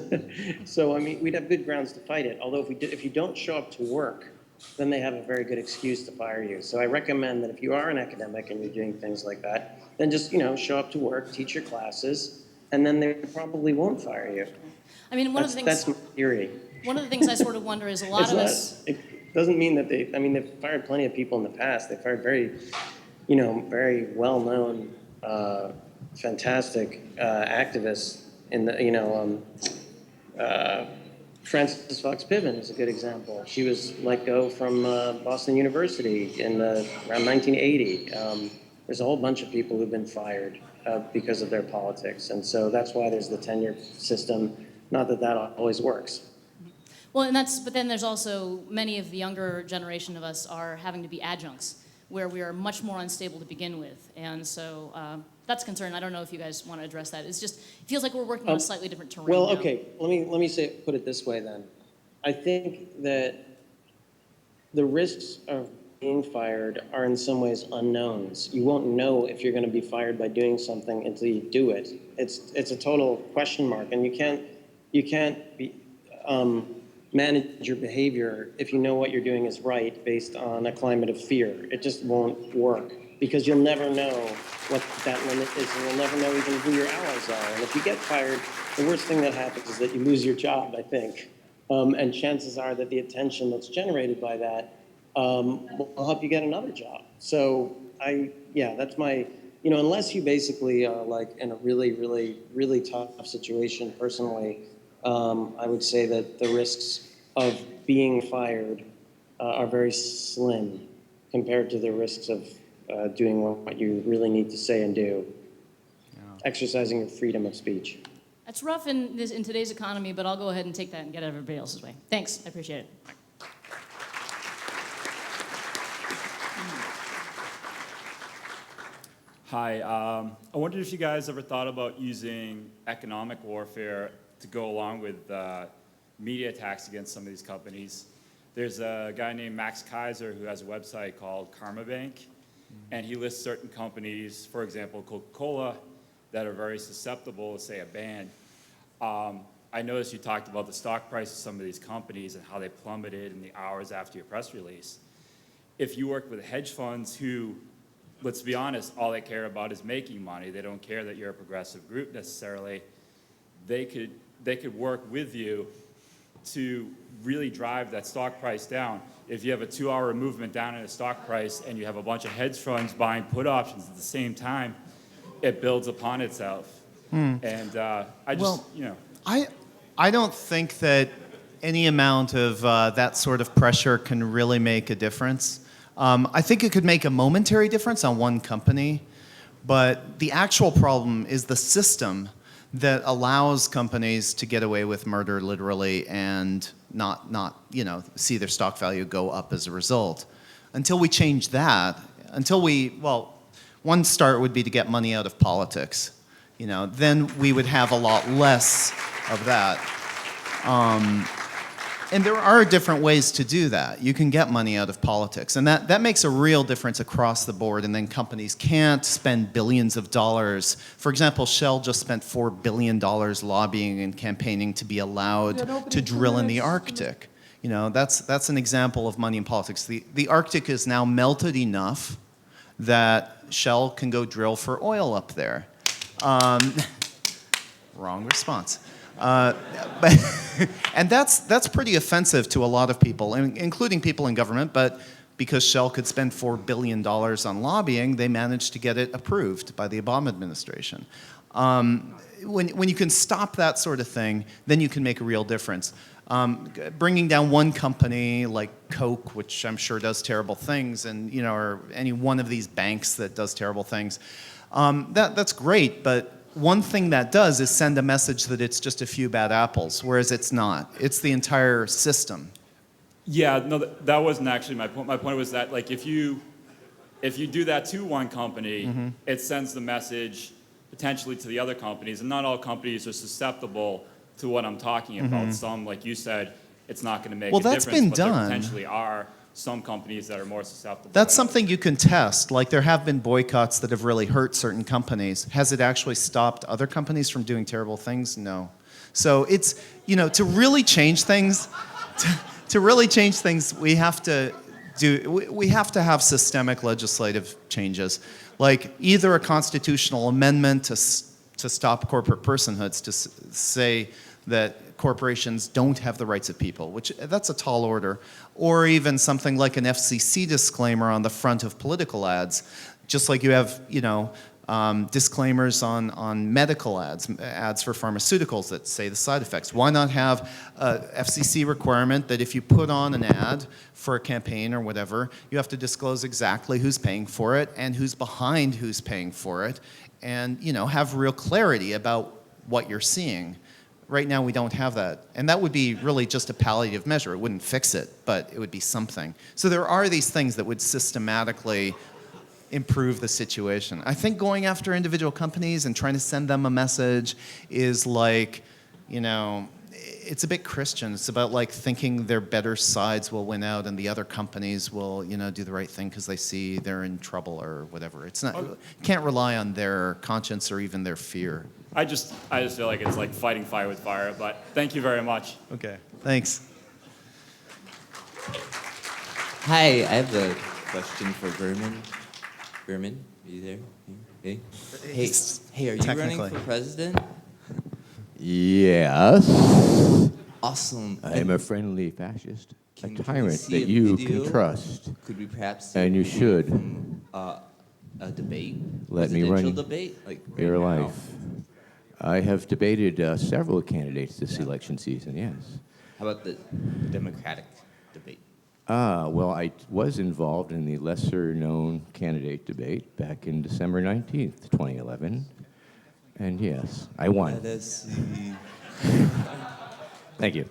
So, I mean, we'd have good grounds to fight it. Although if you don't show up to work, then they have a very good excuse to fire you. So I recommend that if you are an academic and you're doing things like that, then just, show up to work, teach your classes, and then they probably won't fire you. I mean, That's my theory. One of the things I sort of wonder is a lot of us. It doesn't mean that they've fired plenty of people in the past. They fired very well-known, fantastic activists in the, Frances Fox Piven is a good example. She was let go from Boston University in around 1980. There's a whole bunch of people who've been fired because of their politics. And so that's why there's the tenure system. Not that that always works. Well, but then there's also many of the younger generation of us are having to be adjuncts, where we are much more unstable to begin with. And so that's a concern. I don't know if you guys want to address that. It feels like we're working on a slightly different terrain. Well, now. okay, let me put it this way then. I think that the risks of being fired are in some ways unknowns. You won't know if you're going to be fired by doing something until you do it. It's a total question mark, and you can't be manage your behavior if you know what you're doing is right based on a climate of fear. It just won't work because you'll never know what that limit is, and you'll never know even who your allies are. And if you get fired, the worst thing that happens is that you lose your job, I think. And chances are that the attention that's generated by that will help you get another job. So that's my, unless you basically are like in a really, really, really tough situation personally, I would say that the risks of being fired are very slim compared to the risks of doing what you really need to say and do, exercising your freedom of speech. That's rough in today's economy, but I'll go ahead and take that and get out of everybody else's way. Thanks, I appreciate it. Hi, I wondered if you guys ever thought about using economic warfare to go along with media attacks against some of these companies. There's a guy named Max Kaiser who has a website called Karma Bank, and he lists certain companies, for example, Coca-Cola, that are very susceptible to, say, a ban. I noticed you talked about the stock price of some of these companies and how they plummeted in the hours after your press release. If you work with hedge funds who, let's be honest, all they care about is making money, they don't care that you're a progressive group necessarily, they could work with you to really drive that stock price down. If you have a 2-hour movement down in a stock price and you have a bunch of hedge funds buying put options at the same time, it builds upon itself. And I just, I don't think that any amount of that sort of pressure can really make a difference. I think it could make a momentary difference on one company, but the actual problem is the system that allows companies to get away with murder literally and not see their stock value go up as a result. Until we change that, one start would be to get money out of politics. Then we would have a lot less of that. And there are different ways to do that. You can get money out of politics, and that makes a real difference across the board, and then companies can't spend billions of dollars. For example, Shell just spent $4 billion lobbying and campaigning to be allowed to drill in the Arctic. That's an example of money in politics. The Arctic is now melted enough that Shell can go drill for oil up there. Wrong response. And that's pretty offensive to a lot of people, including people in government, but because Shell could spend $4 billion on lobbying, they managed to get it approved by the Obama administration. When you can stop that sort of thing, then you can make a real difference. Bringing down one company like Coke, which I'm sure does terrible things, and or any one of these banks that does terrible things, that's great, but one thing that does is send a message that it's just a few bad apples, whereas it's not. It's the entire system. Yeah, no, that wasn't actually my point. My point was that, like, if you do that to one company, it sends the message potentially to the other companies, and not all companies are susceptible to what I'm talking about. Some, like you said, it's not going to make a difference, that's been but done. there potentially are some companies that are more susceptible. That's something you can test. Like, there have been boycotts that have really hurt certain companies. Has it actually stopped other companies from doing terrible things? No. So it's, to really change things, we have to have systemic legislative changes, like either a constitutional amendment to stop corporate personhoods, to say that corporations don't have the rights of people, which that's a tall order, or even something like an FCC disclaimer on the front of political ads, just like you have, disclaimers on medical ads for pharmaceuticals that say the side effects. Why not have a FCC requirement that if you put on an ad for a campaign or whatever, you have to disclose exactly who's paying for it and who's behind who's paying for it, and have real clarity about what you're seeing. Right now, we don't have that. And that would be really just a palliative measure. It wouldn't fix it, but it would be something. So there are these things that would systematically improve the situation. I think going after individual companies and trying to send them a message is like, it's a bit Christian. It's about like thinking their better sides will win out and the other companies will, do the right thing because they see they're in trouble or whatever. It's not, you can't rely on their conscience or even their fear. I just feel like it's like fighting fire with fire, but thank you very much. Okay, thanks. Hi, I have a question for Vermin. Vermin, are you there? Hey, are you running for president? Yes. Awesome. I am a friendly fascist, a tyrant that you can trust. Could we perhaps? And you should. A debate. Let me run debate, like your life. I have debated several candidates this election season, yes. How about the Democratic debate? Well, I was involved in the lesser-known candidate debate back in December 19th, 2011. And yes, I won. Let us see. Thank you.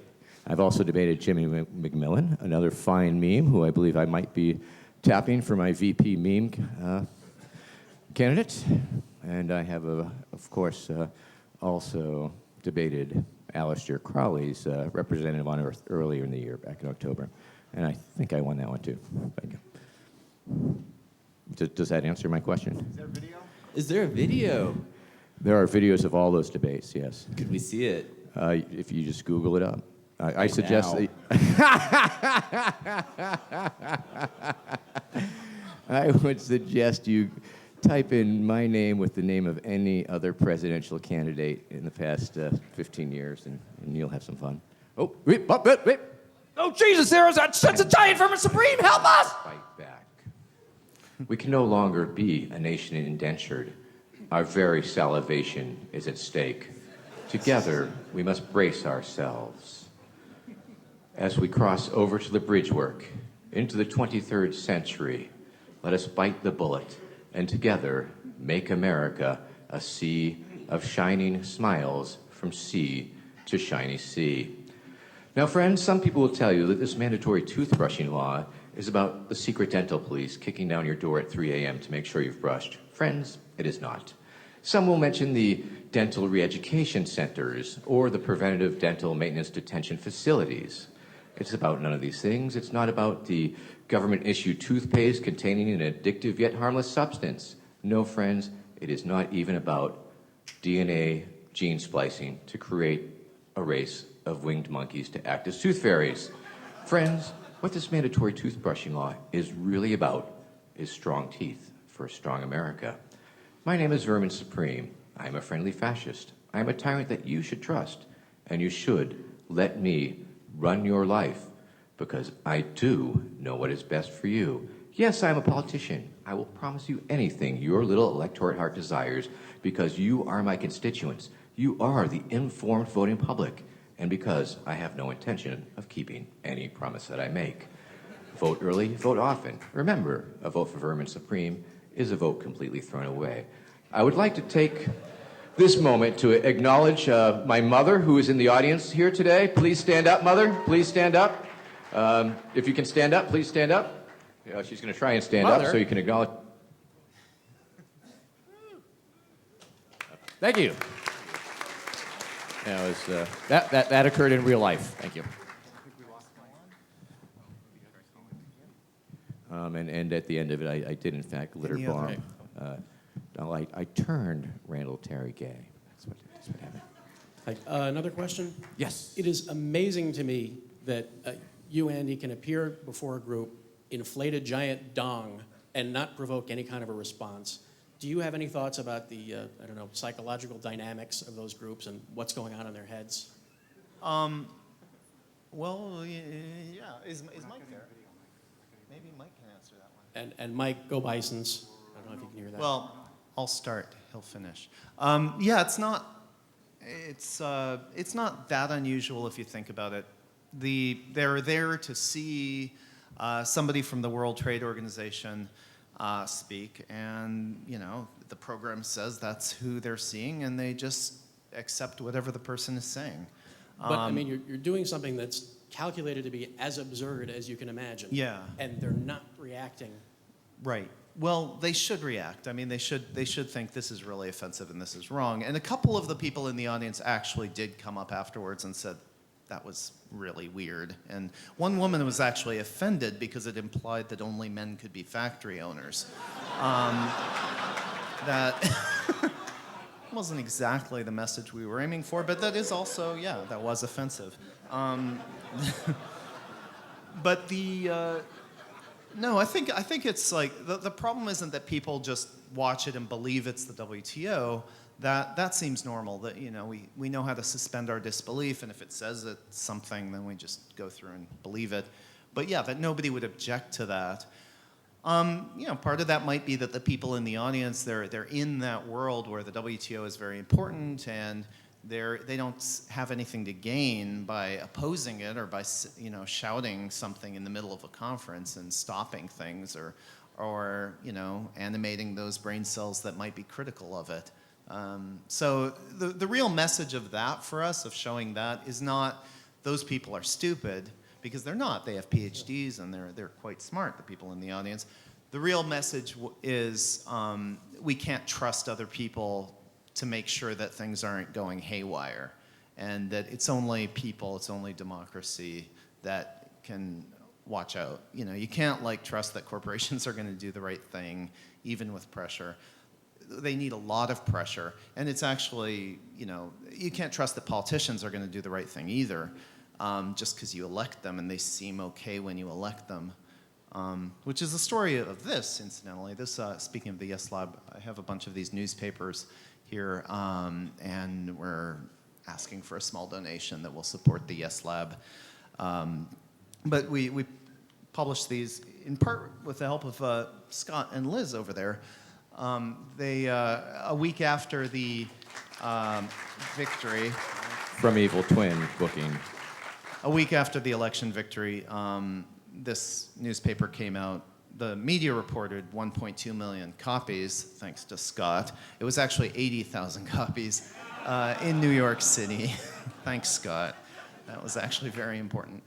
I've also debated Jimmy McMillan, another fine meme, who I believe I might be tapping for my VP meme candidate. And I have, of course, also debated Aleister Crowley's Representative on Earth earlier in the year, back in October. And I think I won that one, too. Thank you. Does that answer my question? Is there a video? Is there a video? There are videos of all those debates, yes. Could we see it? If you just Google it up. I suggest that... I would suggest you type in my name with the name of any other presidential candidate in the past 15 years, and you'll have some fun. Oh, wait. Oh, Jesus, that's a giant from a Supreme. Help us! Fight back. We can no longer be a nation indentured. Our very salivation is at stake. Together, we must brace ourselves. As we cross over to the bridge work, into the 23rd century, let us bite the bullet and together make America a sea of shining smiles from sea to shiny sea. Now, friends, some people will tell you that this mandatory toothbrushing law is about the secret dental police kicking down your door at 3 a.m. to make sure you've brushed. Friends, it is not. Some will mention the dental re-education centers or the preventative dental maintenance detention facilities. It's about none of these things. It's not about the government-issued toothpaste containing an addictive yet harmless substance. No, friends, it is not even about DNA gene splicing to create a race of winged monkeys to act as tooth fairies. Friends, what this mandatory toothbrushing law is really about is strong teeth for a strong America. My name is Vermin Supreme. I am a friendly fascist. I am a tyrant that you should trust, and you should let me run your life, because I do know what is best for you. Yes, I am a politician. I will promise you anything your little electorate heart desires, because you are my constituents. You are the informed voting public, and because I have no intention of keeping any promise that I make. Vote early, vote often. Remember, a vote for Vermin Supreme is a vote completely thrown away. I would like to take this moment to acknowledge my mother, who is in the audience here today. Please stand up, Mother. Please stand up. If you can stand up, please stand up. She's going to try and stand up so you can acknowledge. Thank you. That occurred in real life. Thank you. And at the end of it, I did in fact glitter bomb. I turned Randall Terry gay. That's what happened. Another question? Yes. It is amazing to me that you, Andy, can appear before a group, inflate a giant dong, and not provoke any kind of a response. Do you have any thoughts about the, psychological dynamics of those groups and what's going on in their heads? Well, yeah. Is Mike there? Maybe Mike can answer that one. And Mike, go Bisons. I don't know if you can hear that. Well, I'll start. He'll finish. Yeah, it's not that unusual if you think about it. They're there to see somebody from the World Trade Organization speak, and the program says that's who they're seeing, and they just accept whatever the person is saying. But I mean, you're doing something that's calculated to be as absurd as you can imagine. Yeah. And they're not reacting. Right. Well, they should react. I mean, they should think this is really offensive and this is wrong. And a couple of the people in the audience actually did come up afterwards and said, that was really weird. And one woman was actually offended because it implied that only men could be factory owners. That wasn't exactly the message we were aiming for, but that is also, that was offensive. But no, I think it's like, the problem isn't that people just watch it and believe it's the WTO. That seems normal, that, we know how to suspend our disbelief, and if it says it's something, then we just go through and believe it. But yeah, that nobody would object to that. Part of that might be that the people in the audience, they're in that world where the WTO is very important, and they don't have anything to gain by opposing it or by shouting something in the middle of a conference and stopping things or animating those brain cells that might be critical of it. So the real message of that for us, of showing that, is not those people are stupid, because they're not. They have PhDs and they're quite smart, the people in the audience. The real message is we can't trust other people to make sure that things aren't going haywire, and that it's only people, it's only democracy that can watch out. You know, you can't trust that corporations are going to do the right thing, even with pressure. They need a lot of pressure, and it's actually, you can't trust that politicians are going to do the right thing either, just because you elect them and they seem okay when you elect them. Which is the story of this, incidentally. This, speaking of the Yes Lab, I have a bunch of these newspapers here, and we're asking for a small donation that will support the Yes Lab. But we published these in part with the help of Scott and Liz over there. They, a week after the victory. From Evil Twin booking. A week after the election victory, this newspaper came out. The media reported 1.2 million copies, thanks to Scott. It was actually 80,000 copies in New York City. Thanks, Scott. That was actually very important.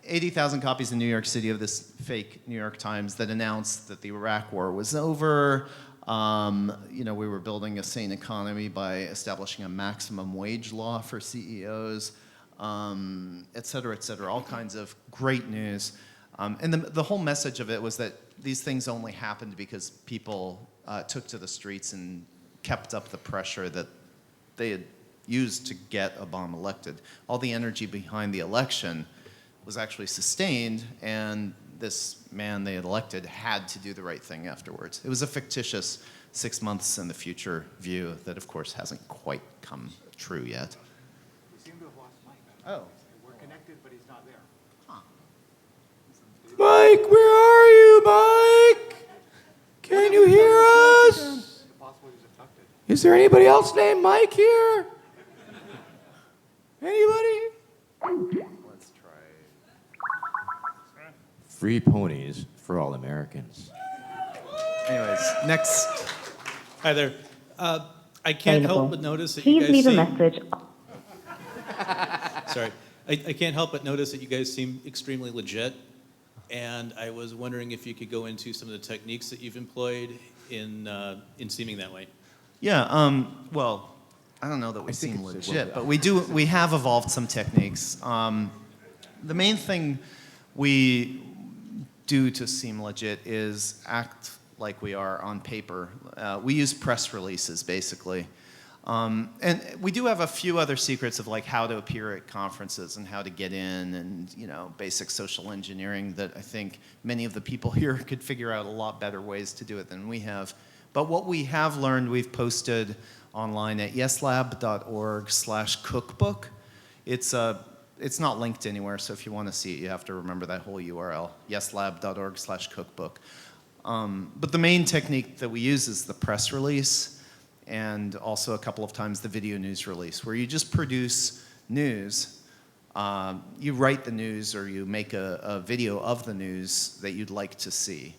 80,000 copies in New York City of this fake New York Times that announced that the Iraq War was over. We were building a sane economy by establishing a maximum wage law for CEOs, et cetera, all kinds of great news. And the whole message of it was that these things only happened because people took to the streets and kept up the pressure that they had used to get Obama elected. All the energy behind the election was actually sustained, and this man they had elected had to do the right thing afterwards. It was a fictitious 6 months in the future view that, of course, hasn't quite come true yet. We seem to have lost Mike. Oh. We're connected, but he's not there. Mike, where are you, Mike? Can you hear us? Is there anybody else named Mike here? Anybody? Let's try. Free ponies for all Americans. Anyways, next. Hi there. I can't help but notice that Please you guys leave seem... a message. Sorry. I can't help but notice that you guys seem extremely legit, and I was wondering if you could go into some of the techniques that you've employed in seeming that way. Yeah, well, I don't know that we seem legit, but we have evolved some techniques. The main thing we do to seem legit is act like we are on paper. We use press releases, basically. And we do have a few other secrets of how to appear at conferences and how to get in, and basic social engineering that I think many of the people here could figure out a lot better ways to do it than we have. But what we have learned, we've posted online at yeslab.org/cookbook. It's not linked anywhere, so if you want to see it, you have to remember that whole URL, yeslab.org/cookbook. But the main technique that we use is the press release, and also a couple of times the video news release, where you just produce news. You write the news, or you make a video of the news that you'd like to see.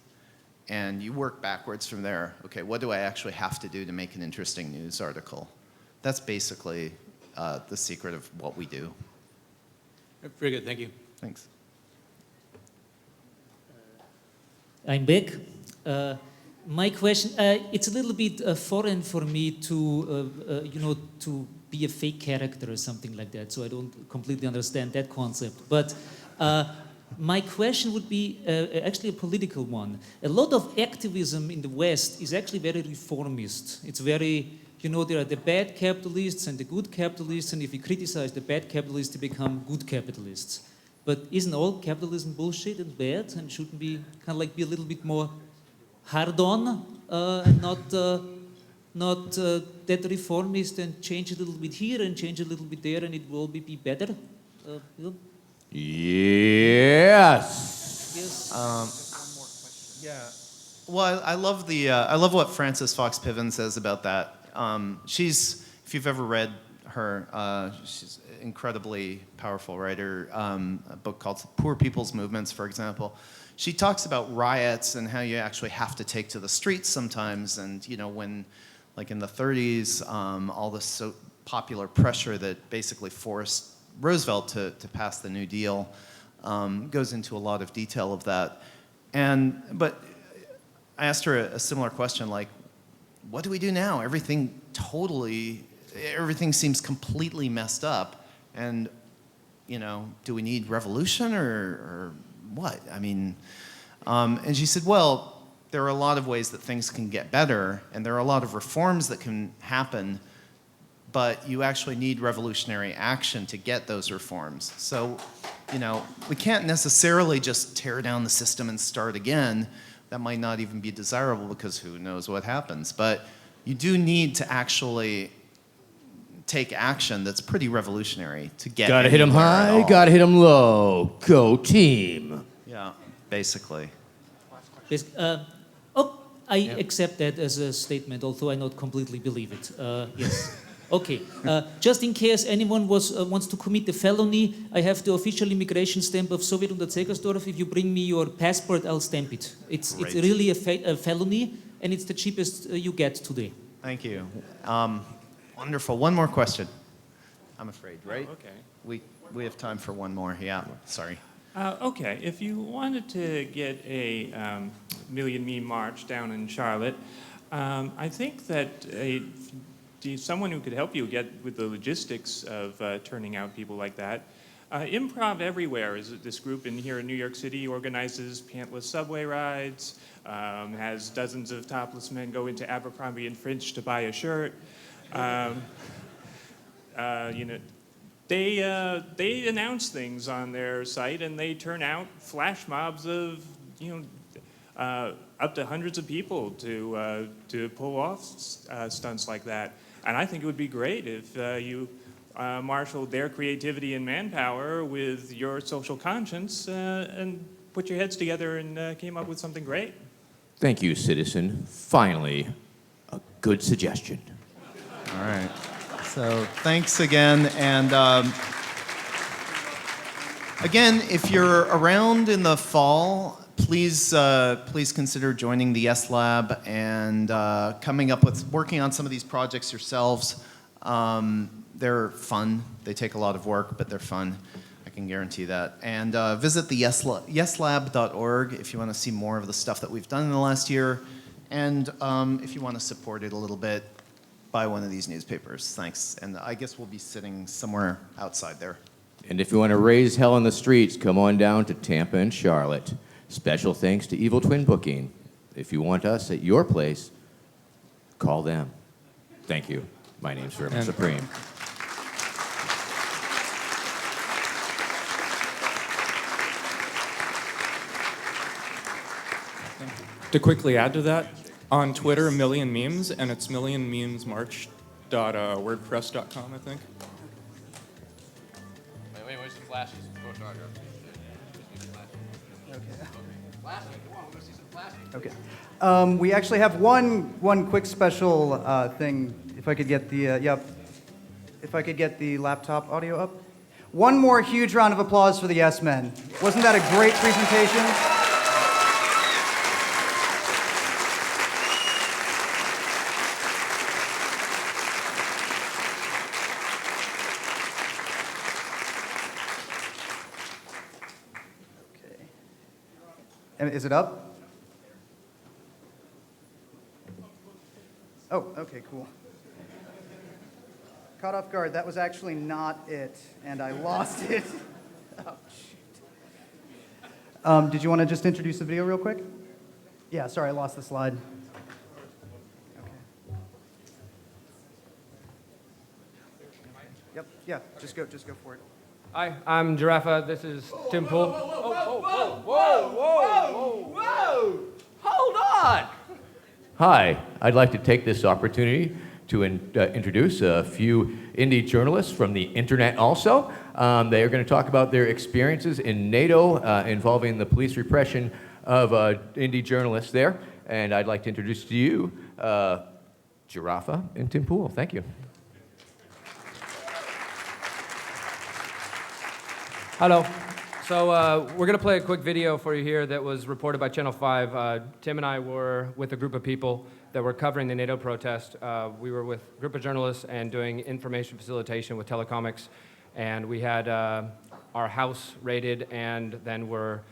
And you work backwards from there. Okay, what do I actually have to do to make an interesting news article? That's basically the secret of what we do. Very good, thank you. Thanks. I'm back. My question, it's a little bit foreign for me to, to be a fake character or something like that, so I don't completely understand that concept. But my question would be actually a political one. A lot of activism in the West is actually very reformist. It's very, there are the bad capitalists and the good capitalists, and if you criticize the bad capitalists, they become good capitalists. But isn't all capitalism bullshit and bad, and shouldn't we kind of be a little bit more hard on and not that reformist and change a little bit here and change a little bit there, and it will be better? Yes. Yes. Yeah. Well, I love what Frances Fox Piven says about that. She's, if you've ever read her, she's an incredibly powerful writer. A book called Poor People's Movements, for example. She talks about riots and how you actually have to take to the streets sometimes, and when like in the 30s, all this so popular pressure that basically forced Roosevelt to pass the New Deal goes into a lot of detail of that. But I asked her a similar question, like, what do we do now? Everything seems completely messed up, and do we need revolution or what? I mean, and she said, well, there are a lot of ways that things can get better, and there are a lot of reforms that can happen, but you actually need revolutionary action to get those reforms. So, we can't necessarily just tear down the system and start again. That might not even be desirable because who knows what happens. But you do need to actually take action that's pretty revolutionary to get Gotta hit 'em anywhere at high, all. gotta hit 'em low. Go team. Yeah, basically. I accept that as a statement, although I not completely believe it. Yes. Okay. Just in case anyone wants to commit a felony, I have the official immigration stamp of Soviet und Zegersdorf. If you bring me your passport, I'll stamp it. It's really a felony, and it's the cheapest you get today. Thank you. Wonderful. One more question, I'm afraid, right? Okay. We have time for one more. Yeah, sorry. Okay, if you wanted to get a Million Meme March down in Charlotte, I think that someone who could help you get with the logistics of turning out people like that. Improv Everywhere is this group here in New York City, organizes pantless subway rides, has dozens of topless men go into Abercrombie and Fitch to buy a shirt. They announce things on their site, and they turn out flash mobs of up to hundreds of people to pull off stunts like that. And I think it would be great if you marshaled their creativity and manpower with your social conscience and put your heads together and came up with something great. Thank you, citizen. Finally, a good suggestion. All right. So thanks again. And again, if you're around in the fall, please consider joining the Yes Lab and working on some of these projects yourselves. They're fun. They take a lot of work, but they're fun. I can guarantee that. And visit the yeslab.org if you want to see more of the stuff that we've done in the last year. And if you want to support it a little bit, buy one of these newspapers. Thanks. And I guess we'll be sitting somewhere outside there. And if you want to raise hell in the streets, come on down to Tampa and Charlotte. Special thanks to Evil Twin Booking. If you want us at your place, call them. Thank you. My name's Vermin Supreme. To quickly add to that, on Twitter, Million Memes, and it's millionmemesmarch.wordpress.com, I think. Wait, where's the flashes? Okay. We actually have one quick special thing. If I could get the if I could get the laptop audio up. One more huge round of applause for the Yes Men. Wasn't that a great presentation? Is it up? Oh, okay, cool. Caught off guard. That was actually not it, and I lost it. Oh, shoot. Did you want to just introduce the video real quick? Yeah, sorry, I lost the slide. Okay. Yep, yeah, just go for it. Hi, I'm Giraffa. This is Tim Pool. Whoa! Hold on! Hi, I'd like to take this opportunity to introduce a few indie journalists from the internet also. They are going to talk about their experiences in NATO involving the police repression of indie journalists there. And I'd like to introduce to you Giraffa and Tim Pool. Thank you. Hello. So we're going to play a quick video for you here that was reported by Channel 5. Tim and I were with a group of people that were covering the NATO protest. We were with a group of journalists and doing information facilitation with telecomics, and we had our house raided, and then were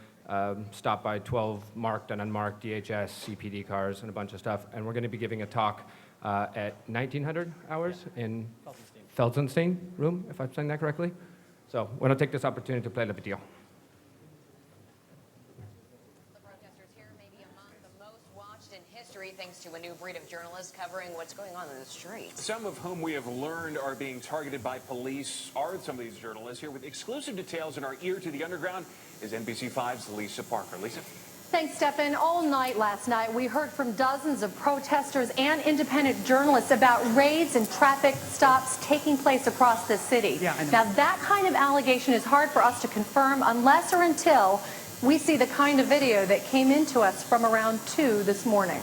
stopped by 12 marked and unmarked DHS, CPD cars, and a bunch of stuff. And we're going to be giving a talk at 1900 hours in Felsenstein room, if I'm saying that correctly. So I want to take this opportunity to play the video. Thanks to a new breed of journalists covering what's going on in the streets. Some of whom we have learned are being targeted by police are some of these journalists. Here with exclusive details in our ear to the underground is NBC5's Lisa Parker. Lisa? Thanks, Stefan. All night last night, we heard from dozens of protesters and independent journalists about raids and traffic stops taking place across the city. Yeah, I know. Now, that kind of allegation is hard for us to confirm unless or until we see the kind of video that came into us from around 2 this morning.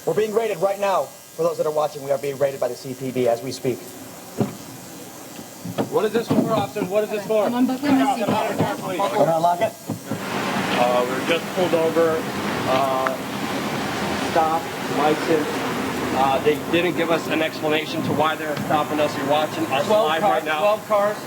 We're being raided right now. For those that are watching, we are being raided by the CPD as we speak. What is this for, officers? What is this for? I'm unbuckling the seat. We're gonna unlock it. We're just pulled over, stopped, license. They didn't give us an explanation to why they're stopping us. You're watching us live right now. 12 cars.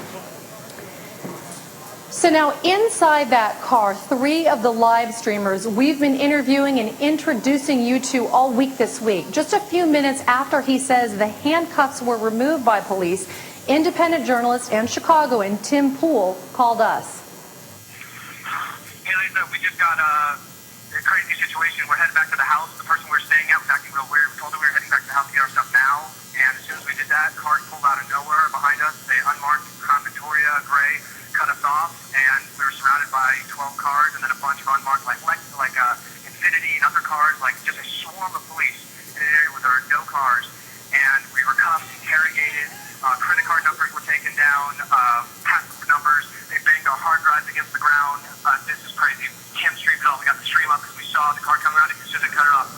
So now inside that car, 3 of the live streamers we've been interviewing and introducing you to all week this week. Just a few minutes after he says the handcuffs were removed by police, independent journalist and Chicagoan Tim Pool called us. Hey Lisa, we just got a crazy situation. We're heading back to the house. The person we were staying at was acting real weird. We told her we were heading back to the house to get our stuff now. And as soon as we did that, cars pulled out of nowhere behind us. They unmarked Crown Victoria Gray, cut us off, and we were surrounded by 12 cars and then a bunch of unmarked like Infinity and other cars, like just a swarm of police in an area where there are no cars. And we were cuffed, interrogated, credit card numbers were taken down, passport numbers. They banged our hard drives against the ground. This is crazy. We can't stream it all. We got the stream up because we saw the car come around as soon as it cut it off.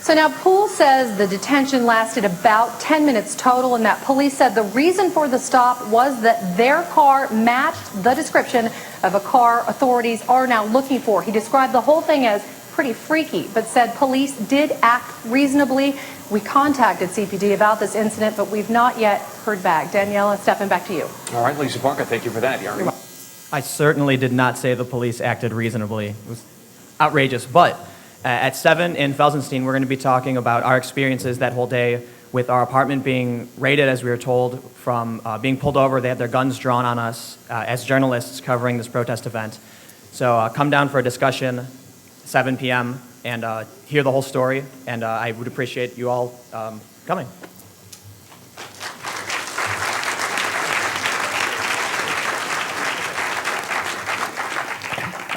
So now Poole says the detention lasted about 10 minutes total, and that police said the reason for the stop was that their car matched the description of a car authorities are now looking for. He described the whole thing as pretty freaky, but said police did act reasonably. We contacted CPD about this incident, but we've not yet heard back. Daniela, Stefan, back to you. All right, Lisa Parker, thank you for that. Yari? I certainly did not say the police acted reasonably. It was outrageous, but at 7 in Felsenstein, we're going to be talking about our experiences that whole day with our apartment being raided, as we were told, from being pulled over. They had their guns drawn on us as journalists covering this protest event. So come down for a discussion, 7 p.m., and hear the whole story, and I would appreciate you all coming.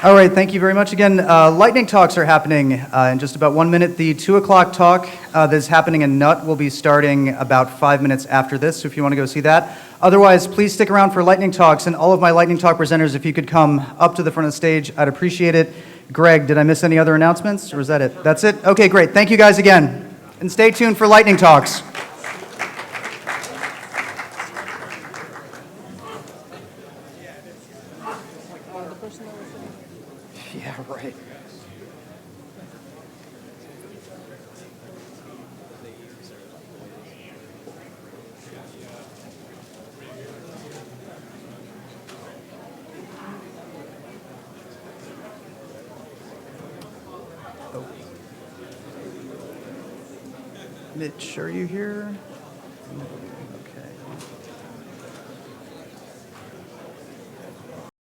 All right, thank you very much again. Lightning talks are happening in just about 1 minute. The 2 o'clock talk that is happening in Nut will be starting about 5 minutes after this, so if you want to go see that. Otherwise, please stick around for lightning talks, and all of my lightning talk presenters, if you could come up to the front of the stage, I'd appreciate it. Greg, did I miss any other announcements, or is that it? That's it? Okay, great. Thank you guys again, and stay tuned for lightning talks. Yeah, right. Mitch, are you here?